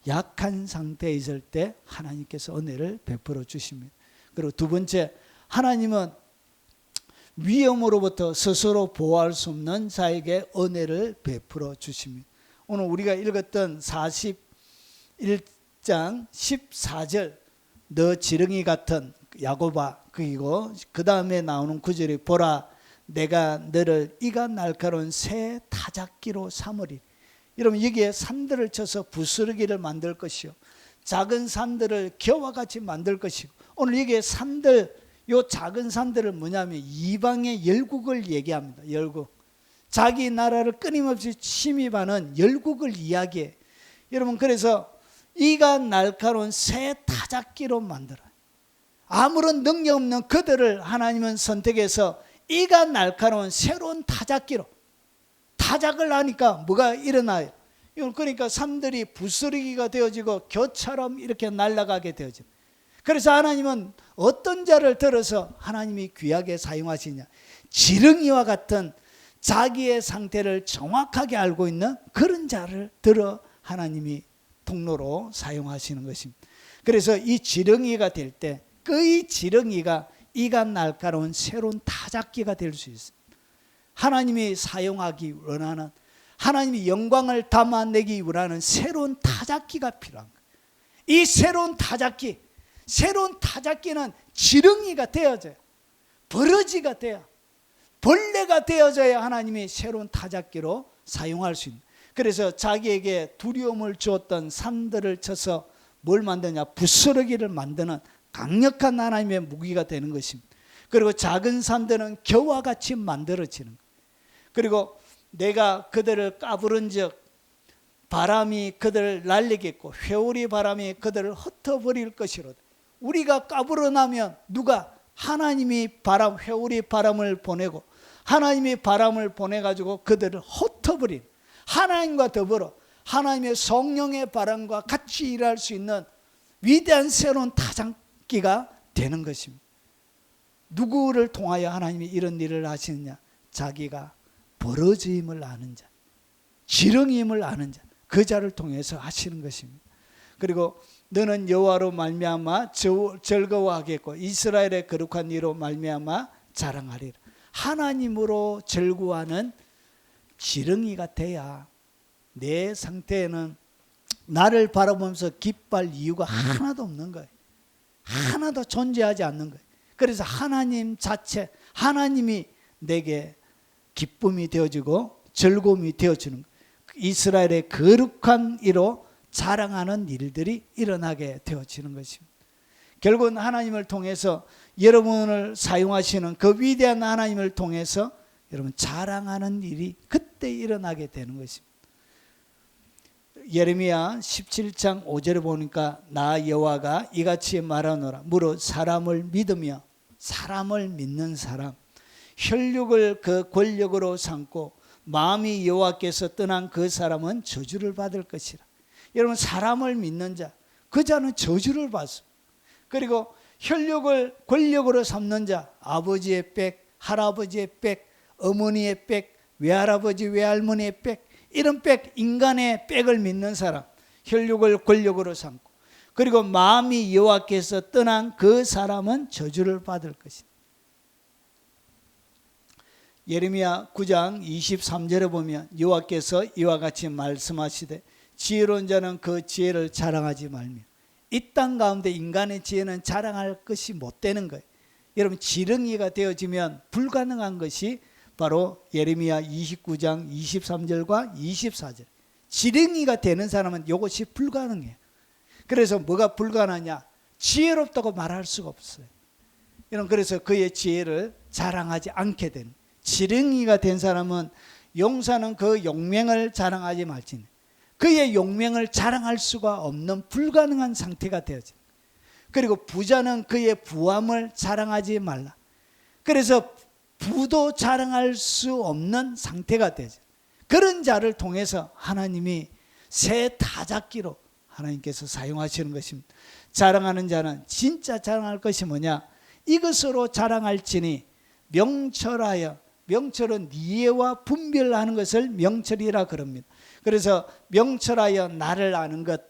약한 상태에 있을 때 하나님께서 은혜를 베풀어 주십니다. 그리고 두 번째, 하나님은 위험으로부터 스스로 보호할 수 없는 자에게 은혜를 베풀어 주십니다. 오늘 우리가 읽었던 41장 14절, 너 지렁이 같은 야곱아, 그리고 그 다음에 나오는 구절이 보라 내가 너를 이가 날카로운 새 타작기로 삼으리. 여러분, 여기에 산들을 쳐서 부스러기를 만들 것이요 작은 산들을 겨와 같이 만들 것이고, 오늘 여기에 산들, 요 작은 산들을 뭐냐면 이방의 열국을 얘기합니다. 열국, 자기 나라를 끊임없이 침입하는 열국을 이야기해. 여러분, 그래서 이가 날카로운 새 타작기로 만들어요. 아무런 능력 없는 그들을 하나님은 선택해서 이가 날카로운 새로운 타작기로, 타작을 하니까 뭐가 일어나요? 그러니까 산들이 부스러기가 되어지고 겨처럼 이렇게 날아가게 되어져. 그래서 하나님은 어떤 자를 들어서 하나님이 귀하게 사용하시냐? 지렁이와 같은 자기의 상태를 정확하게 알고 있는 그런 자를 들어 하나님이 통로로 사용하시는 것입니다. 그래서 이 지렁이가 될 때 그 지렁이가 이가 날카로운 새로운 타작기가 될 수 있습니다. 하나님이 사용하기 원하는, 하나님이 영광을 담아내기 원하는 새로운 타작기가 필요한 거예요. 이 새로운 타작기는 지렁이가 되어져요. 버러지가 돼요. 벌레가 되어져야 하나님이 새로운 타작기로 사용할 수 있는. 그래서 자기에게 두려움을 주었던 산들을 쳐서 뭘 만드냐? 부스러기를 만드는 강력한 하나님의 무기가 되는 것입니다. 그리고 작은 산들은 겨와 같이 만들어지는 거예요. 그리고 내가 그들을 까부른 즉 바람이 그들을 날리겠고 회오리 바람이 그들을 흩어버릴 것이로다. 우리가 까불어 나면 누가? 하나님이 바람, 회오리 바람을 보내고 하나님이 바람을 보내가지고 그들을 흩어버린, 하나님과 더불어 하나님의 성령의 바람과 같이 일할 수 있는 위대한 새로운 타작기가 되는 것입니다. 누구를 통하여 하나님이 이런 일을 하시느냐? 자기가 버러짐을 아는 자, 지렁임을 아는 자, 그 자를 통해서 하시는 것입니다. 그리고 너는 여호와로 말미암아 즐거워하겠고 이스라엘의 거룩한 이로 말미암아 자랑하리라. 하나님으로 즐거워하는 지렁이가 돼야 내 상태에는 나를 바라보면서 기뻐할 이유가 하나도 없는 거예요. 하나도 존재하지 않는 거예요. 그래서 하나님 자체, 하나님이 내게 기쁨이 되어지고 즐거움이 되어지는 거예요. 이스라엘의 거룩한 이로 자랑하는 일들이 일어나게 되어지는 것입니다. 결국은 하나님을 통해서 여러분을 사용하시는 그 위대한 하나님을 통해서 여러분 자랑하는 일이 그때 일어나게 되는 것입니다. 예레미야 17장 5절에 보니까 나 여호와가 이같이 말하노라. 무릇 사람을 믿으며 사람을 믿는 사람, 혈육을 그 권력으로 삼고 마음이 여호와께서 떠난 그 사람은 저주를 받을 것이라. 여러분 사람을 믿는 자, 그 자는 저주를 받습니다. 그리고 혈육을 권력으로 삼는 자, 아버지의 백, 할아버지의 백, 어머니의 백, 외할아버지 외할머니의 백, 이런 백, 인간의 백을 믿는 사람, 혈육을 권력으로 삼고, 그리고 마음이 여호와께서 떠난 그 사람은 저주를 받을 것이다. 예레미야 9장 23절에 보면 여호와께서 이와 같이 말씀하시되 지혜로운 자는 그 지혜를 자랑하지 말며, 이 땅 가운데 인간의 지혜는 자랑할 것이 못 되는 거예요. 여러분 지렁이가 되어지면 불가능한 것이 바로 예레미야 29장 23절과 24절. 지렁이가 되는 사람은 이것이 불가능해요. 그래서 뭐가 불가능하냐? 지혜롭다고 말할 수가 없어요. 여러분 그래서 그의 지혜를 자랑하지 않게 되는, 지렁이가 된 사람은 용사는 그 용맹을 자랑하지 말지니 그의 용맹을 자랑할 수가 없는 불가능한 상태가 되어져. 그리고 부자는 그의 부함을 자랑하지 말라. 그래서 부도 자랑할 수 없는 상태가 되죠. 그런 자를 통해서 하나님이 새 타작기로 하나님께서 사용하시는 것입니다. 자랑하는 자는 진짜 자랑할 것이 뭐냐? 이것으로 자랑할지니 명철하여, 명철은 이해와 분별하는 것을 명철이라 그럽니다. 그래서 명철하여 나를 아는 것,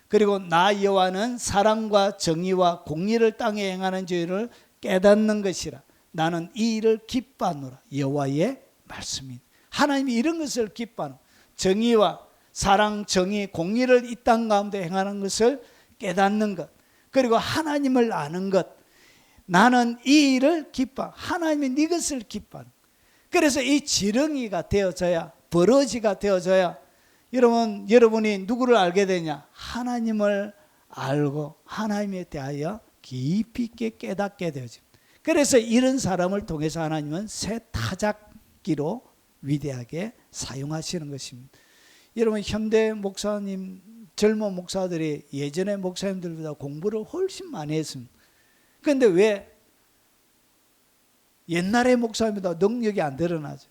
그리고 나 여호와는 사랑과 정의와 공의를 땅에 행하는 죄를 깨닫는 것이라. 나는 이 일을 기뻐하노라. 여호와의 말씀입니다. 하나님이 이런 것을 기뻐하노라. 정의와 사랑, 정의, 공의를 이 땅 가운데 행하는 것을 깨닫는 것, 그리고 하나님을 아는 것. 나는 이 일을 기뻐. 하나님이 이것을 기뻐하는. 그래서 이 지렁이가 되어져야, 버러지가 되어져야 여러분이 누구를 알게 되냐? 하나님을 알고 하나님에 대하여 깊이 있게 깨닫게 되어집니다. 그래서 이런 사람을 통해서 하나님은 새 타작기로 위대하게 사용하시는 것입니다. 여러분 현대 목사님, 젊은 목사들이 예전의 목사님들보다 공부를 훨씬 많이 했습니다. 그런데 왜 옛날의 목사님보다 능력이 안 드러나죠?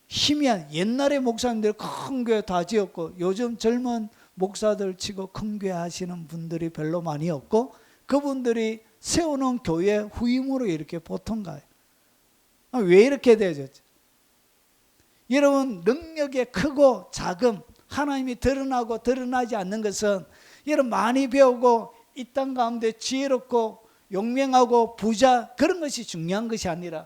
희미한, 옛날의 목사님들 큰 교회 다 지었고 요즘 젊은 목사들 치고 큰 교회 하시는 분들이 별로 많이 없고 그분들이 세우는 교회 후임으로 이렇게 보통 가요. 왜 이렇게 되어졌죠? 여러분 능력이 크고 작음, 하나님이 드러나고 드러나지 않는 것은 여러분 많이 배우고 이 땅 가운데 지혜롭고 용맹하고 부자, 그런 것이 중요한 것이 아니라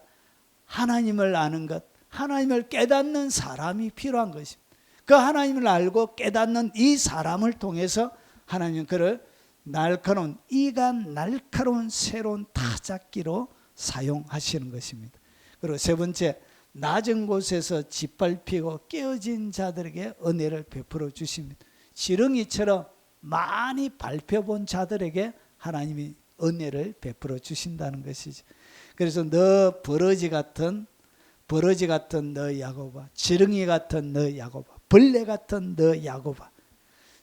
하나님을 아는 것, 하나님을 깨닫는 사람이 필요한 것입니다. 그 하나님을 알고 깨닫는 이 사람을 통해서 하나님은 그를 날카로운, 이간 날카로운 새로운 타작기로 사용하시는 것입니다. 그리고 세 번째, 낮은 곳에서 짓밟히고 깨어진 자들에게 은혜를 베풀어 주십니다. 지렁이처럼 많이 밟혀본 자들에게 하나님이 은혜를 베풀어 주신다는 것이죠. 그래서 너 버러지 같은 너 야곱아, 지렁이 같은 너 야곱아, 벌레 같은 너 야곱아.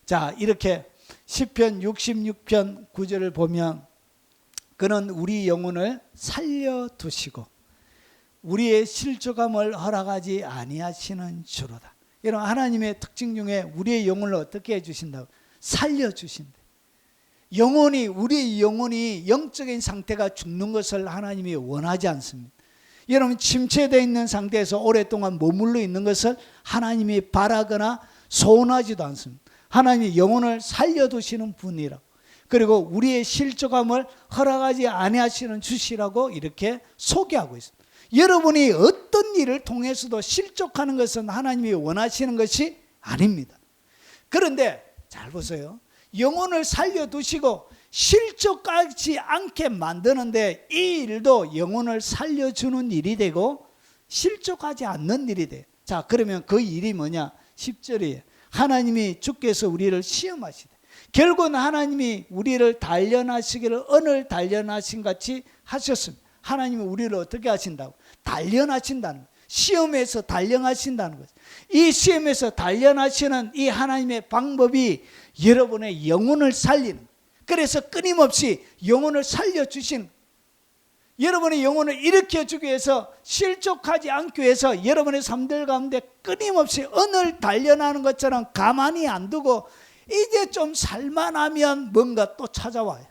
자, 이렇게 시편 66편 9절을 보면 그는 우리 영혼을 살려두시고 우리의 실족함을 허락하지 아니하시는 주로다. 이런 하나님의 특징 중에 우리의 영혼을 어떻게 해주신다고? 살려주신다. 우리의 영혼이 영적인 상태가 죽는 것을 하나님이 원하지 않습니다. 여러분 침체되어 있는 상태에서 오랫동안 머물러 있는 것을 하나님이 바라거나 소원하지도 않습니다. 하나님이 영혼을 살려두시는 분이라. 그리고 우리의 실족함을 허락하지 아니하시는 주시라고 이렇게 소개하고 있습니다. 여러분이 어떤 일을 통해서도 실족하는 것은 하나님이 원하시는 것이 아닙니다. 그런데 잘 보세요. 영혼을 살려두시고 실족하지 않게 만드는데 이 일도 영혼을 살려주는 일이 되고 실족하지 않는 일이 돼요. 자, 그러면 그 일이 뭐냐? 10절이에요. 하나님이 주께서 우리를 시험하시되 결국은 하나님이 우리를 단련하시기를 언을 단련하신 같이 하셨습니다. 하나님은 우리를 어떻게 하신다고? 단련하신다는 거예요. 시험에서 단련하신다는 거죠. 이 시험에서 단련하시는 이 하나님의 방법이 여러분의 영혼을 살리는, 그래서 끊임없이 영혼을 살려주신, 여러분의 영혼을 일으켜주기 위해서 실족하지 않기 위해서 여러분의 삶들 가운데 끊임없이 언을 단련하는 것처럼 가만히 안 두고 이제 좀 살만하면 뭔가 또 찾아와요.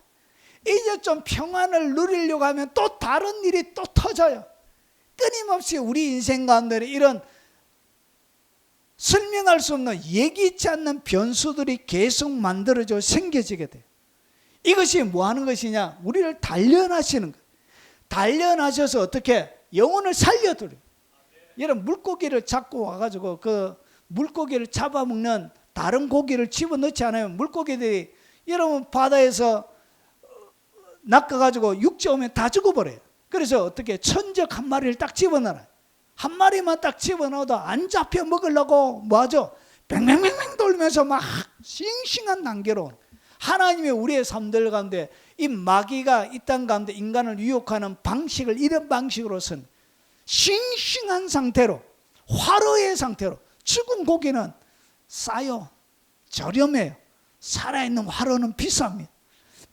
이제 좀 평안을 누리려고 하면 또 다른 일이 또 터져요. 끊임없이 우리 인생 가운데 이런 설명할 수 없는 예기치 않는 변수들이 계속 만들어져 생겨지게 돼요. 이것이 뭐 하는 것이냐? 우리를 단련하시는 거예요. 단련하셔서 어떻게? 영혼을 살려드려요. 여러분, 물고기를 잡고 와가지고 그 물고기를 잡아먹는 다른 고기를 집어넣지 않으면 물고기들이 여러분 바다에서 낚아가지고 육지 오면 다 죽어버려요. 그래서 어떻게? 천적 한 마리를 딱 집어넣어요. 한 마리만 딱 집어넣어도 안 잡혀 먹으려고 뭐하죠? 뱅뱅뱅뱅 돌면서 막 싱싱한 난개로 하나님의 우리의 삶들 가운데 이 마귀가 이 땅 가운데 인간을 유혹하는 방식을 이런 방식으로선 싱싱한 상태로, 화로의 상태로, 죽은 고기는 싸요, 저렴해요. 살아있는 화로는 비쌉니다.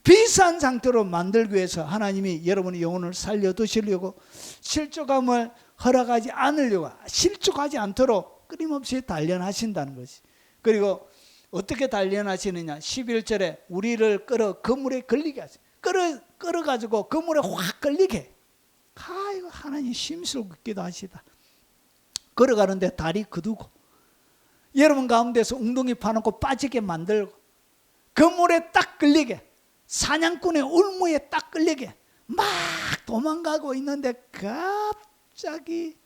비싼 상태로 만들기 위해서 하나님이 여러분의 영혼을 살려두시려고 실족함을 허락하지 않으려고, 실족하지 않도록 끊임없이 단련하신다는 것이. 그리고 어떻게 단련하시느냐? 11절에 우리를 끌어 그물에 걸리게 하세요. 끌어가지고 그물에 확 걸리게. 이거 하나님 심술궂기도 하시다. 걸어가는데 다리 그두고 여러분 가운데서 웅덩이 파놓고 빠지게 만들고 그물에 딱 걸리게, 사냥꾼의 올무에 딱 걸리게 막 도망가고 있는데 갑자기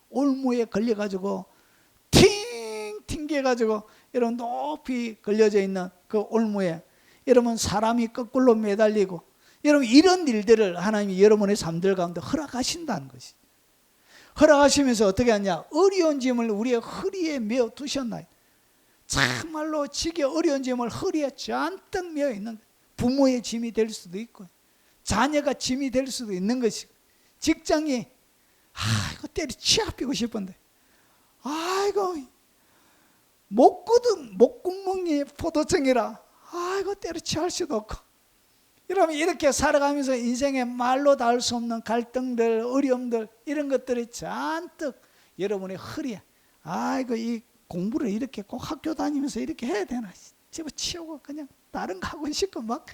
올무에 걸려가지고 튕겨가지고 여러분 높이 걸려져 있는 그 올무에 여러분 사람이 거꾸로 매달리고, 여러분 이런 일들을 하나님이 여러분의 삶들 가운데 허락하신다는 것이. 허락하시면서 어떻게 하냐? 어려운 짐을 우리의 허리에 메어 두셨나요? 참말로 지기 어려운 짐을 허리에 잔뜩 메어 있는, 부모의 짐이 될 수도 있고 자녀가 짐이 될 수도 있는 것이고, 직장이 이거 때려치워피고 싶은데 이거 목구멍이 포도청이라 이거 때려치울 수도 없고, 여러분 이렇게 살아가면서 인생에 말로 닿을 수 없는 갈등들, 어려움들, 이런 것들이 잔뜩 여러분의 허리에 이거 이 공부를 이렇게 꼭 학교 다니면서 이렇게 해야 되나, 집어치우고 그냥 다른 거 하고 싶고 막,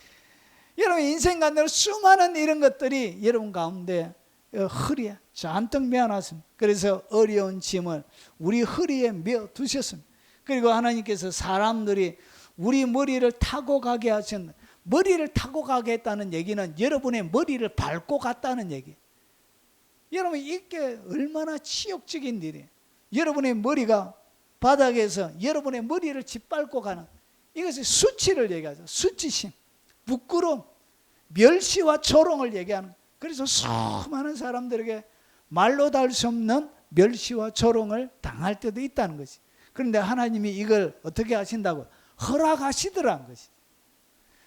여러분 인생 가운데 수많은 이런 것들이 여러분 가운데 허리에 잔뜩 메어놨습니다. 그래서 어려운 짐을 우리 허리에 메어 두셨습니다. 그리고 하나님께서 사람들이 우리 머리를 타고 가게 하셨는데, 머리를 타고 가게 했다는 얘기는 여러분의 머리를 밟고 갔다는 얘기. 여러분 이게 얼마나 치욕적인 일이에요. 여러분의 머리가 바닥에서 여러분의 머리를 짓밟고 가는, 이것이 수치를 얘기하죠. 수치심, 부끄러움, 멸시와 조롱을 얘기하는. 그래서 수많은 사람들에게 말로 닿을 수 없는 멸시와 조롱을 당할 때도 있다는 것이. 그런데 하나님이 이걸 어떻게 하신다고? 허락하시더라는 것이.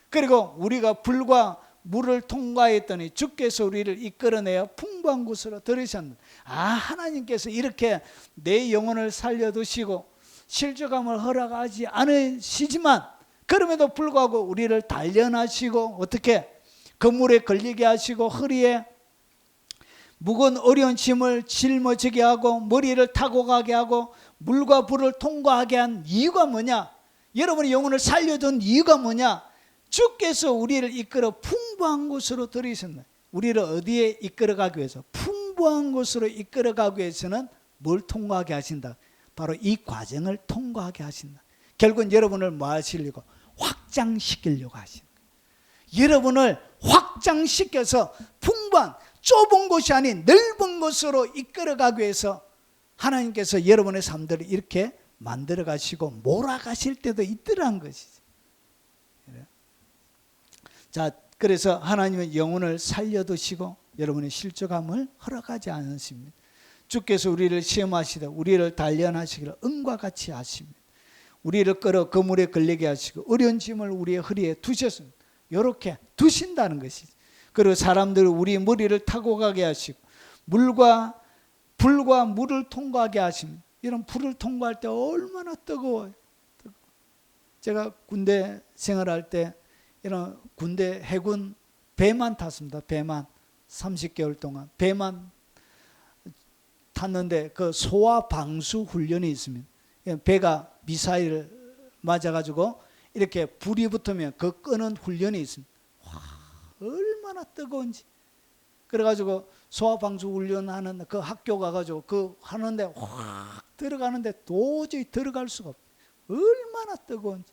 그리고 우리가 불과 물을 통과했더니 주께서 우리를 이끌어내어 풍부한 곳으로 들으셨는데, 하나님께서 이렇게 내 영혼을 살려두시고 실족함을 허락하지 않으시지만 그럼에도 불구하고 우리를 단련하시고 어떻게 그물에 걸리게 하시고 허리에 무거운 어려운 짐을 짊어지게 하고 머리를 타고 가게 하고 물과 불을 통과하게 한 이유가 뭐냐? 여러분의 영혼을 살려둔 이유가 뭐냐? 주께서 우리를 이끌어 풍부한 곳으로 들이셨네. 우리를 어디에 이끌어가기 위해서? 풍부한 곳으로 이끌어가기 위해서는 뭘 통과하게 하신다? 바로 이 과정을 통과하게 하신다. 결국은 여러분을 뭐 하시려고? 확장시키려고 하신다. 여러분을 확장시켜서 풍부한, 좁은 곳이 아닌 넓은 곳으로 이끌어가기 위해서 하나님께서 여러분의 삶들을 이렇게 만들어 가시고 몰아가실 때도 있더라는 것이죠. 자, 그래서 하나님은 영혼을 살려두시고 여러분의 실족함을 허락하지 않으십니다. 주께서 우리를 시험하시다 우리를 단련하시기를 은과 같이 하십니다. 우리를 끌어 그물에 걸리게 하시고 어려운 짐을 우리의 허리에 두셨습니다. 이렇게 두신다는 것이죠. 그리고 사람들을 우리 머리를 타고 가게 하시고 불과 물을 통과하게 하십니다. 이런 불을 통과할 때 얼마나 뜨거워요. 제가 군대 생활할 때 이런 군대 해군 배만 탔습니다. 배만 30개월 동안 배만 탔는데 그 소화 방수 훈련이 있습니다. 배가 미사일을 맞아가지고 이렇게 불이 붙으면 그 끄는 훈련이 있습니다. 와, 얼마나 뜨거운지. 그래가지고 소화방수 훈련하는 그 학교 가가지고 그 하는데 확 들어가는데 도저히 들어갈 수가 없어요. 얼마나 뜨거운지.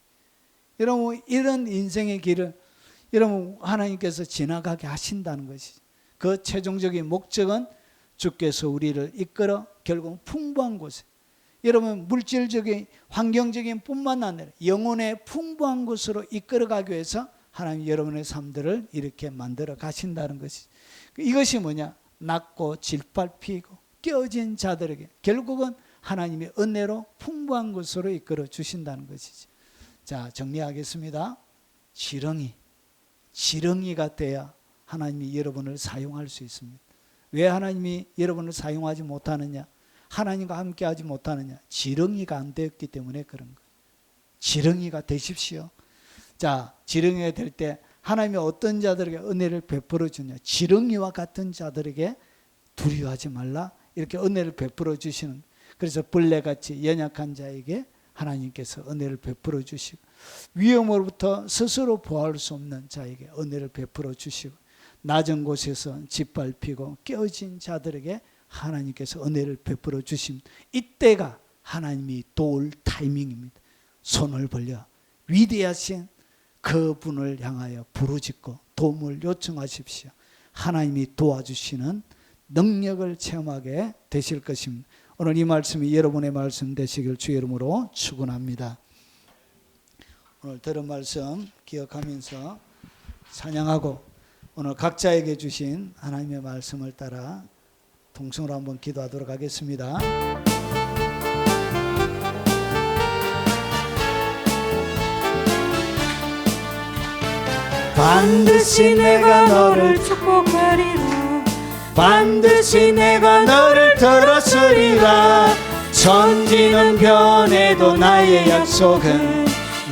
여러분, 이런 인생의 길을 여러분 하나님께서 지나가게 하신다는 것이죠. 그 최종적인 목적은 주께서 우리를 이끌어 결국 풍부한 곳에, 여러분 물질적인 환경적인 뿐만 아니라 영혼의 풍부한 곳으로 이끌어가기 위해서 하나님 여러분의 삶들을 이렇게 만들어 가신다는 것이죠. 이것이 뭐냐? 낮고 질밟히고 깨어진 자들에게 결국은 하나님의 은혜로 풍부한 곳으로 이끌어 주신다는 것이죠. 자, 정리하겠습니다. 지렁이가 돼야 하나님이 여러분을 사용할 수 있습니다. 왜 하나님이 여러분을 사용하지 못하느냐? 하나님과 함께하지 못하느냐? 지렁이가 안 되었기 때문에 그런 거예요. 지렁이가 되십시오. 자, 지렁이가 될 때 하나님이 어떤 자들에게 은혜를 베풀어 주냐? 지렁이와 같은 자들에게 두려워하지 말라, 이렇게 은혜를 베풀어 주시는. 그래서 벌레같이 연약한 자에게 하나님께서 은혜를 베풀어 주시고, 위험으로부터 스스로 보호할 수 없는 자에게 은혜를 베풀어 주시고, 낮은 곳에서 짓밟히고 깨어진 자들에게 하나님께서 은혜를 베풀어 주십니다. 이때가 하나님이 도울 타이밍입니다. 손을 벌려 위대하신 그분을 향하여 부르짖고 도움을 요청하십시오. 하나님이 도와주시는 능력을 체험하게 되실 것입니다. 오늘 이 말씀이 여러분의 말씀 되시길 주의 이름으로 축원합니다. 오늘 들은 말씀 기억하면서 찬양하고 오늘 각자에게 주신 하나님의 말씀을 따라 동성으로 한번 기도하도록 하겠습니다. 반드시 내가 너를 축복하리라. 반드시 내가 너를 들었으리라. 천지는 변해도 나의 약속은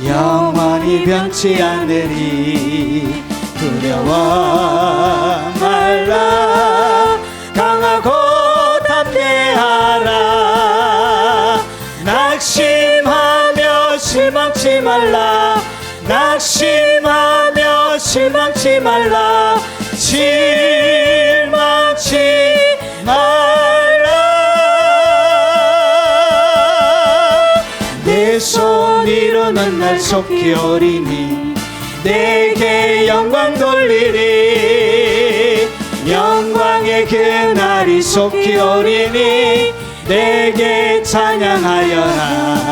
영원히 변치 않으리. 두려워 말라. 강하고 담대하라. 낙심하며 실망치 말라. 낙심하며 실망치 말라. 실망치 말라. 내 손 이루는 날 속히 오리니 내게 영광 돌리리. 영광의 그날이 속히 오리니 내게 찬양하여라.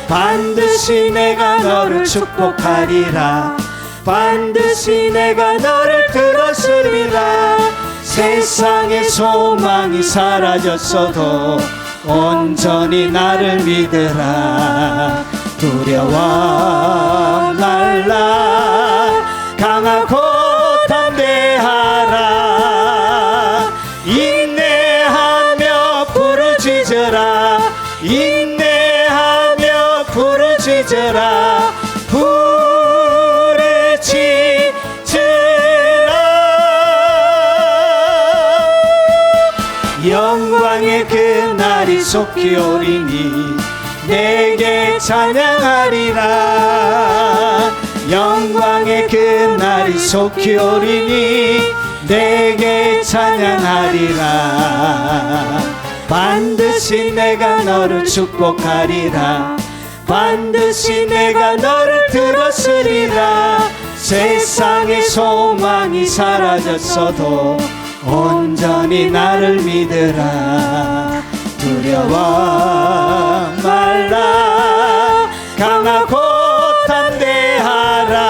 반드시 내가 너를 축복하리라. 반드시 내가 너를 들었으리라. 세상의 소망이 사라졌어도 온전히 나를 믿으라. 두려워 말라. 강하고 담대하라. 인내하며 부르짖으라. 인내하며 부르짖으라. 영광의 그날이 속히 오리니 내게 찬양하리라. 영광의 그날이 속히 오리니 내게 찬양하리라. 반드시 내가 너를 축복하리라. 반드시 내가 너를 들었으리라. 세상의 소망이 사라졌어도 온전히 나를 믿으라. 두려워 말라. 강하고 담대하라.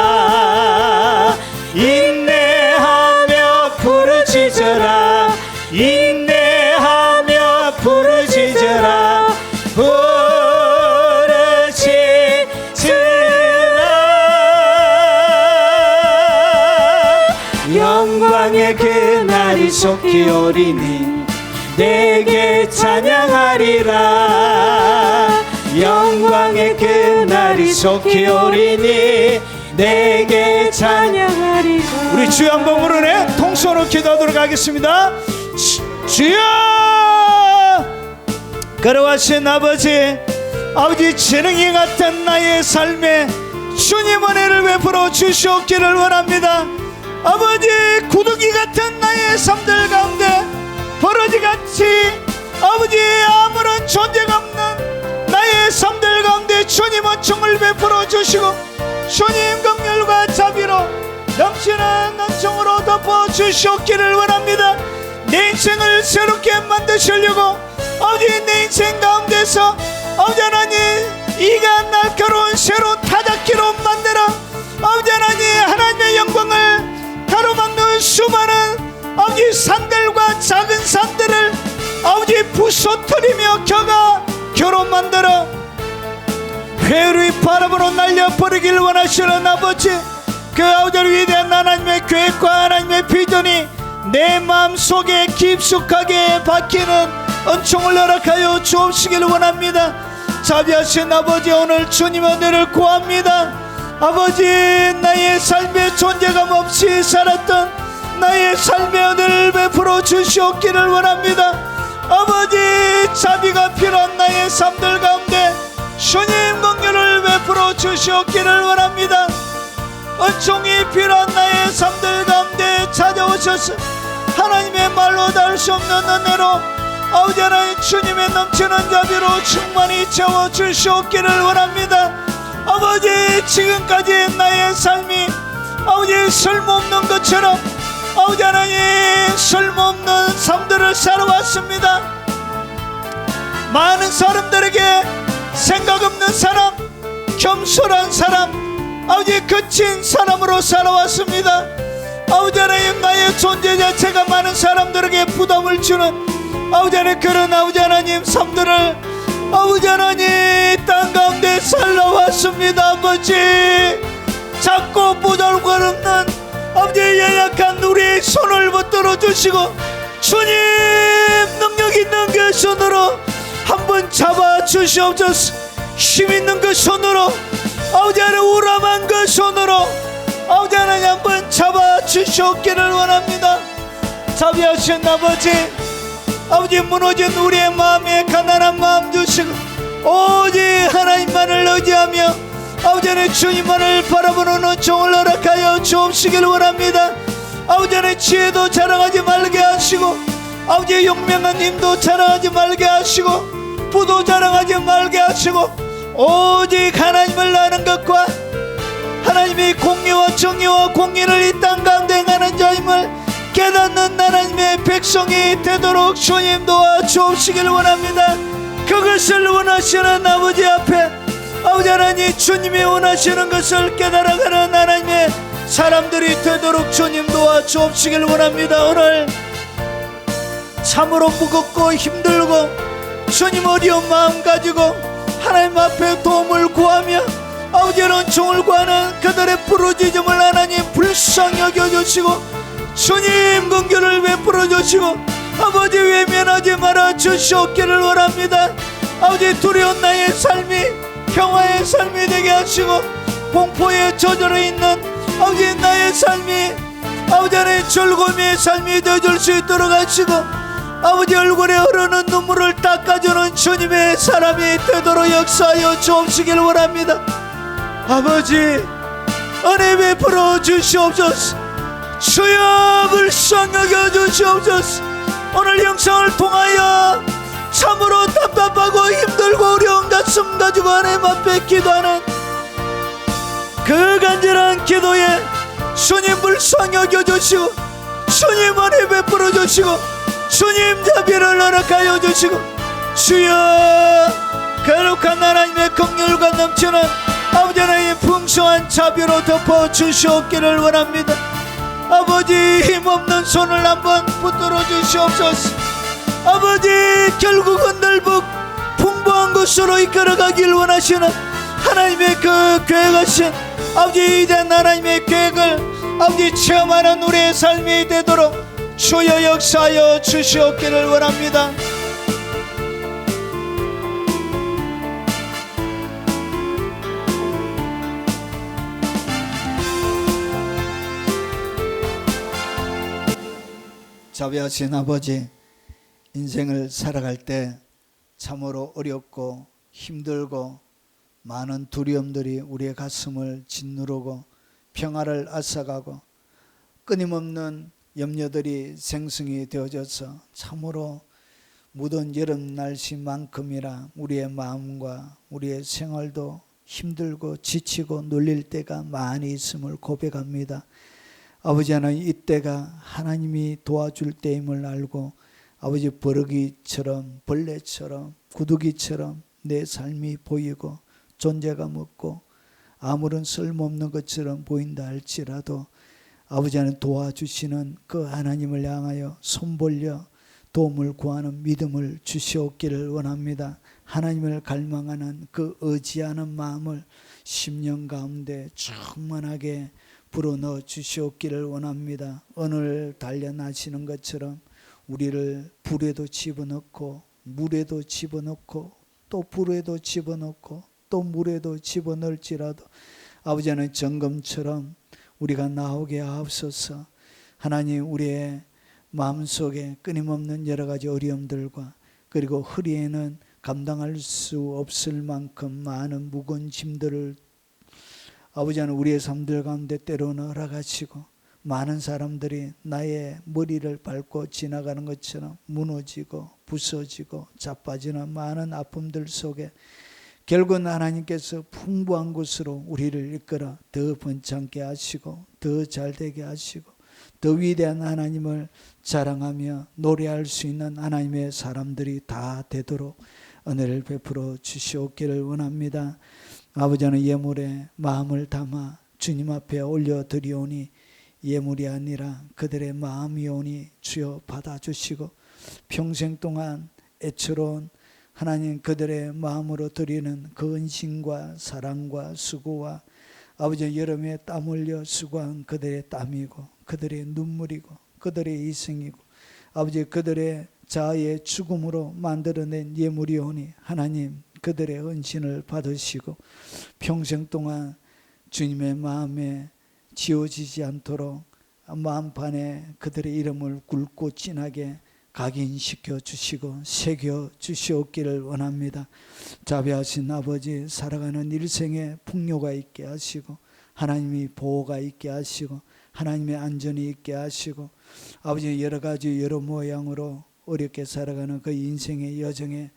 인내하며 부르짖으라. 인내하며 부르짖으라. 영광의 그날이 속히 오리니 내게 찬양하리라. 영광의 그날이 속히 오리니 내게 찬양하리라. 우리 주여 한번 부르네. 통성으로 기도하도록 하겠습니다. 주여, 걸어가신 아버지, 아버지 재능이 같은 나의 삶에 주님 은혜를 베풀어 주시옵기를 원합니다. 아버지 구더기 같은 나의 삶들 가운데 버러지같이 아버지 아무런 존재가 없는 나의 삶들 가운데 주님 은총을 베풀어 주시고 주님 긍휼과 자비로 넘치는 은총으로 덮어 주시옵기를 원합니다. 내 인생을 새롭게 만드시려고 아버지 내 인생 가운데서 아버지 하나님 이가 날카로운 새로 타작기로 만들어 아버지 하나님 하나님의 영광을 가로막는 수많은 아버지 산들과 작은 산들을 아버지 부서뜨리며 겨로 만들어 회오리 바람으로 날려버리길 원하시는 아버지, 그 아버지를 위대한 하나님의 계획과 하나님의 비전이 내 마음속에 깊숙하게 박히는 은총을 허락하여 주옵시길 원합니다. 자비하신 아버지, 오늘 주님의 은혜를 구합니다. 아버지, 나의 삶의 존재감 없이 살았던 나의 삶의 은혜를 베풀어 주시옵기를 원합니다. 아버지, 자비가 필요한 나의 삶들 가운데 주님 긍휼을 베풀어 주시옵기를 원합니다. 은총이 필요한 나의 삶들 가운데 찾아오셔서 하나님의 말로 닿을 수 없는 은혜로 아버지 하나님 주님의 넘치는 자비로 충만히 채워 주시옵기를 원합니다. 아버지, 지금까지 나의 삶이 아버지 쓸모없는 것처럼 아버지 하나님 쓸모없는 삶들을 살아왔습니다. 많은 사람들에게 생각 없는 사람, 겸손한 사람, 아버지 거친 사람으로 살아왔습니다. 아버지 하나님, 나의 존재 자체가 많은 사람들에게 부담을 주는 아버지 하나님, 그런 아버지 하나님 삶들을 아버지 하나님 땅 가운데 살아왔습니다. 아버지, 작고 보잘것없는 아버지 연약한 우리의 손을 붙들어 주시고 주님 능력 있는 그 손으로 한번 잡아 주시옵소서. 힘 있는 그 손으로 아버지 하나님, 우람한 그 손으로 아버지 하나님 한번 잡아 주시옵기를 원합니다. 자비하신 아버지, 아버지 무너진 우리의 마음에 가난한 마음 주시고 오직 하나님만을 의지하며 아버지 하나님 주님만을 바라보는 은총을 허락하여 주옵시길 원합니다. 아버지 하나님 지혜도 자랑하지 말게 하시고 아버지 용맹한 힘도 자랑하지 말게 하시고 부도 자랑하지 말게 하시고 오직 하나님을 아는 것과 하나님의 공의와 정의와 공의를 이 땅 가운데 행하는 자임을 깨닫는 하나님의 백성이 되도록 주님 도와주옵시길 원합니다. 그것을 원하시는 아버지 앞에 아버지 하나님 주님이 원하시는 것을 깨달아가는 하나님의 사람들이 되도록 주님 도와주옵시길 원합니다. 오늘 참으로 무겁고 힘들고 주님 어려운 마음 가지고 하나님 앞에 도움을 구하며 아버지의 은총을 구하는 그들의 부르짖음을 하나님 불쌍히 여겨주시고 주님 긍휼을 베풀어 주시고 아버지 외면하지 말아 주시옵기를 원합니다. 아버지, 두려운 나의 삶이 평화의 삶이 되게 하시고 공포에 젖어 있는 아버지 나의 삶이 아버지 하나님 즐거움의 삶이 되어줄 수 있도록 하시고 아버지 얼굴에 흐르는 눈물을 닦아주는 주님의 사람이 되도록 역사하여 주옵시길 원합니다. 아버지, 은혜 베풀어 주시옵소서. 주여 불쌍히 여겨 주시옵소서. 오늘 영상을 통하여 참으로 답답하고 힘들고 어려운 가슴 가지고 하나님 앞에 기도하는 그 간절한 기도에 주님 불쌍히 여겨주시고 주님 은혜 베풀어 주시고 주님 자비를 허락하여 주시고 주여 거룩한 하나님의 긍휼과 넘치는 아버지 하나님의 풍성한 자비로 덮어 주시옵기를 원합니다. 아버지, 힘없는 손을 한번 붙들어 주시옵소서. 아버지, 결국은 넓고 풍부한 곳으로 이끌어가길 원하시는 하나님의 그 계획하신 아버지 이전 하나님의 계획을 아버지 체험하는 우리의 삶이 되도록 주여 역사하여 주시옵기를 원합니다. 자비하신 아버지, 인생을 살아갈 때 참으로 어렵고 힘들고 많은 두려움들이 우리의 가슴을 짓누르고 평화를 앗아가고 끊임없는 염려들이 생성이 되어져서 참으로 무더운 여름 날씨만큼이나 우리의 마음과 우리의 생활도 힘들고 지치고 눌릴 때가 많이 있음을 고백합니다. 아버지 하나님, 이때가 하나님이 도와줄 때임을 알고 아버지 버럭이처럼 벌레처럼 구두기처럼 내 삶이 보이고 존재감 없고 아무런 쓸모없는 것처럼 보인다 할지라도 아버지 하나님 도와주시는 그 하나님을 향하여 손 벌려 도움을 구하는 믿음을 주시옵기를 원합니다. 하나님을 갈망하는 그 의지하는 마음을 심령 가운데 충만하게 불어넣어 주시옵기를 원합니다. 오늘 단련하시는 것처럼 우리를 불에도 집어넣고 물에도 집어넣고 또 불에도 집어넣고 또 물에도 집어넣을지라도 아버지 하나님 정금처럼 우리가 나오게 하옵소서. 하나님, 우리의 마음속에 끊임없는 여러 가지 어려움들과 그리고 허리에는 감당할 수 없을 만큼 많은 무거운 짐들을 아버지 하나님 우리의 삶들 가운데 때로는 허락하시고 많은 사람들이 나의 머리를 밟고 지나가는 것처럼 무너지고 부서지고 자빠지는 많은 아픔들 속에 결국은 하나님께서 풍부한 곳으로 우리를 이끌어 더 번창게 하시고 더 잘되게 하시고 더 위대한 하나님을 자랑하며 노래할 수 있는 하나님의 사람들이 다 되도록 은혜를 베풀어 주시옵기를 원합니다. 아버지는 예물에 마음을 담아 주님 앞에 올려드리오니 예물이 아니라 그들의 마음이오니 주여 받아주시고 평생 동안 애처로운 하나님 그들의 마음으로 드리는 그 은신과 사랑과 수고와 아버지 여름에 땀 흘려 수고한 그들의 땀이고 그들의 눈물이고 그들의 이승이고 아버지 그들의 자아의 죽음으로 만들어낸 예물이오니 하나님 그들의 은신을 받으시고 평생 동안 주님의 마음에 지워지지 않도록 마음판에 그들의 이름을 굵고 진하게 각인시켜 주시고 새겨 주시옵기를 원합니다. 자비하신 아버지, 살아가는 일생에 풍요가 있게 하시고 하나님이 보호가 있게 하시고 하나님의 안전이 있게 하시고 아버지 여러 가지 여러 모양으로 어렵게 살아가는 그 인생의 여정에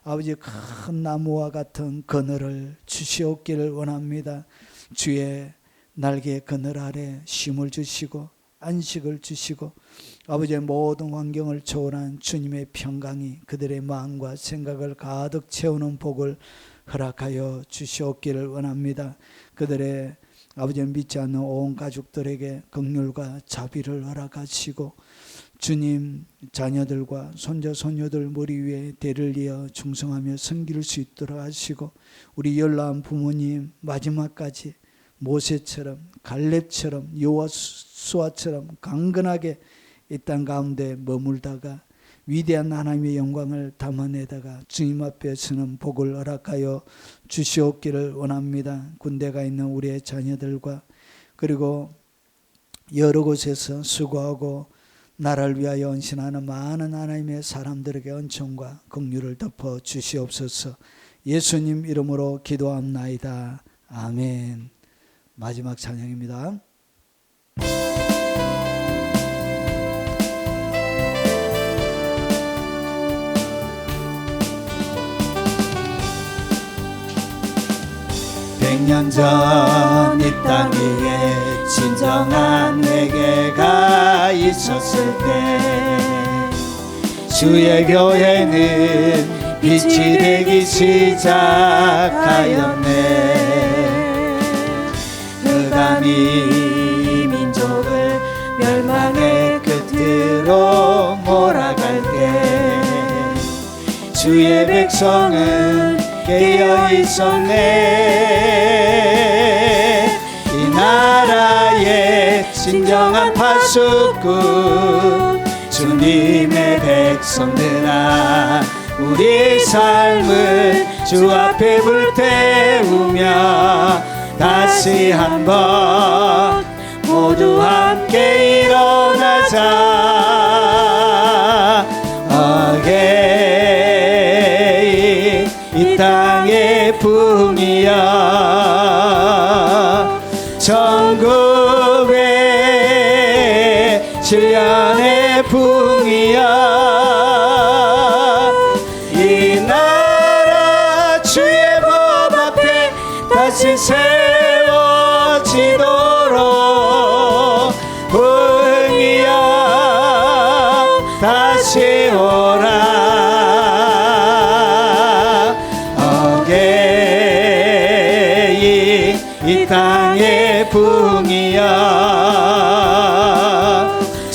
아버지 큰 나무와 같은 그늘을 주시옵기를 원합니다. 주의 날개 그늘 아래 쉼을 주시고 안식을 주시고 아버지의 모든 환경을 초월한 주님의 평강이 그들의 마음과 생각을 가득 채우는 복을 허락하여 주시옵기를 원합니다. 그들의 아버지를 믿지 않는 온 가족들에게 긍휼과 자비를 허락하시고 주님 자녀들과 손자 손녀들 머리 위에 대를 이어 충성하며 섬길 수 있도록 하시고 우리 연로한 부모님 마지막까지 모세처럼 갈렙처럼 여호수아처럼 강건하게 이 땅 가운데 머물다가 위대한 하나님의 영광을 담아내다가 주님 앞에 서는 복을 허락하여 주시옵기를 원합니다. 군대가 있는 우리의 자녀들과 그리고 여러 곳에서 수고하고 나라를 위하여 헌신하는 많은 하나님의 사람들에게 은총과 긍휼을 덮어 주시옵소서. 예수님 이름으로 기도합나이다. 아멘. 마지막 찬양입니다. 백년 전 이 땅 위에 진정한 회개가 있었을 때 주의 교회는 빛이 되기 시작하였네. 흑암이 민족을 멸망의 끝으로 몰아갈 때 주의 백성은 깨어 있었네. 이 나라의 진정한 파수꾼 주님의 백성들아, 우리 삶을 주 앞에 불태우며 다시 한번 모두 함께 일어나자. 어게인 이 땅에 부흥이야. 이 나라 주의 법 앞에 다시 세워지도록 부흥이야. 다시 오라. 어게인 이 땅의 부흥이야.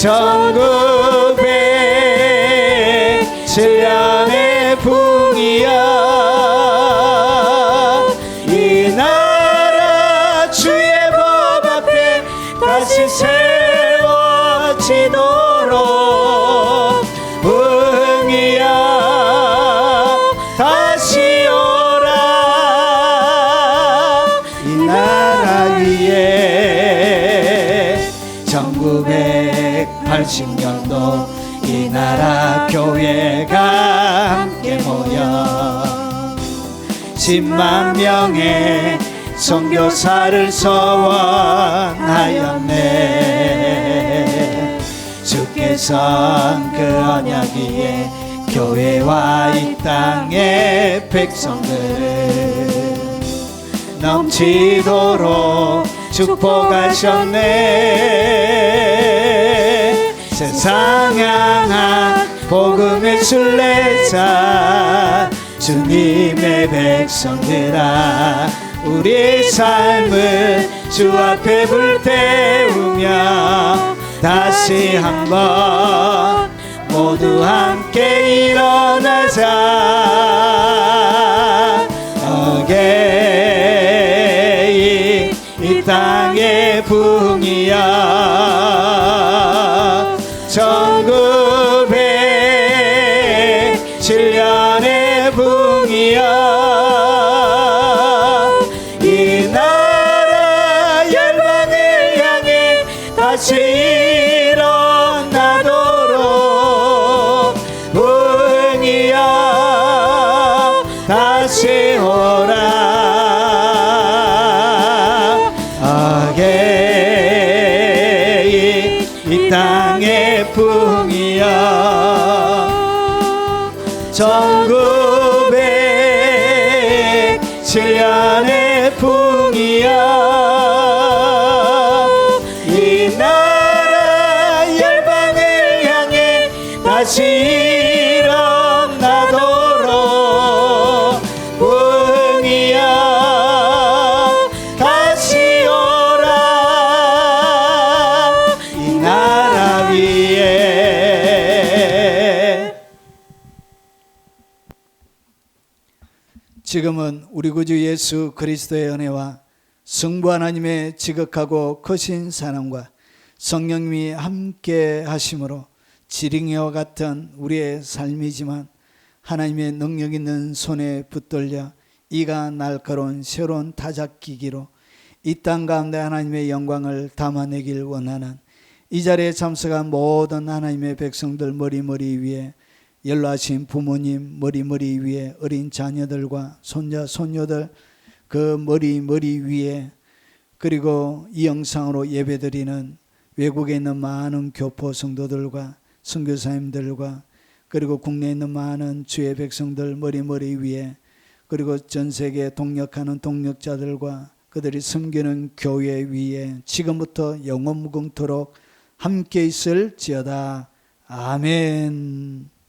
1907년의 부흥이야. 이 나라 주의 법 앞에 다시 세워지도록 부흥이야. 다시 오라. 이 나라 위에 1980년도 이 나라 교회가 함께 모여 10만 명의 선교사를 소원하였네. 주께서는 그 언약 위에 교회와 이 땅의 백성들을 넘치도록 축복하셨네. 세상 향한 복음의 순례자 주님의 백성들아, 우리 삶을 주 앞에 불태우며 다시 한번 모두 함께 일어나자. 어게인 이 땅의 부흥이야. 1907년의 부흥이야. 이 나라 열방을 향해 다시 일어나도록 부흥이야. 다시 오라. 어게인 이 땅의 부흥이야. 1907년의 부흥이야. 이 나라 열방을 향해 다시 일어나도록 부흥이야. 다시 오라. 이 나라 위에. 지금은 우리 구주 예수 그리스도의 은혜와 성부 하나님의 지극하고 크신 사랑과 성령님이 함께 하심으로 지렁이와 같은 우리의 삶이지만 하나님의 능력 있는 손에 붙들려 이가 날카로운 새로운 타작기기로 이 땅 가운데 하나님의 영광을 담아내길 원하는 이 자리에 참석한 모든 하나님의 백성들 머리 위에, 연로하신 부모님 머리 위에, 어린 자녀들과 손자 손녀들 그 머리 위에, 그리고 이 영상으로 예배드리는 외국에 있는 많은 교포 성도들과 선교사님들과, 그리고 국내에 있는 많은 주의 백성들 머리 위에, 그리고 전 세계에 동역하는 동역자들과 그들이 섬기는 교회 위에 지금부터 영원 무궁토록 함께 있을지어다. 아멘.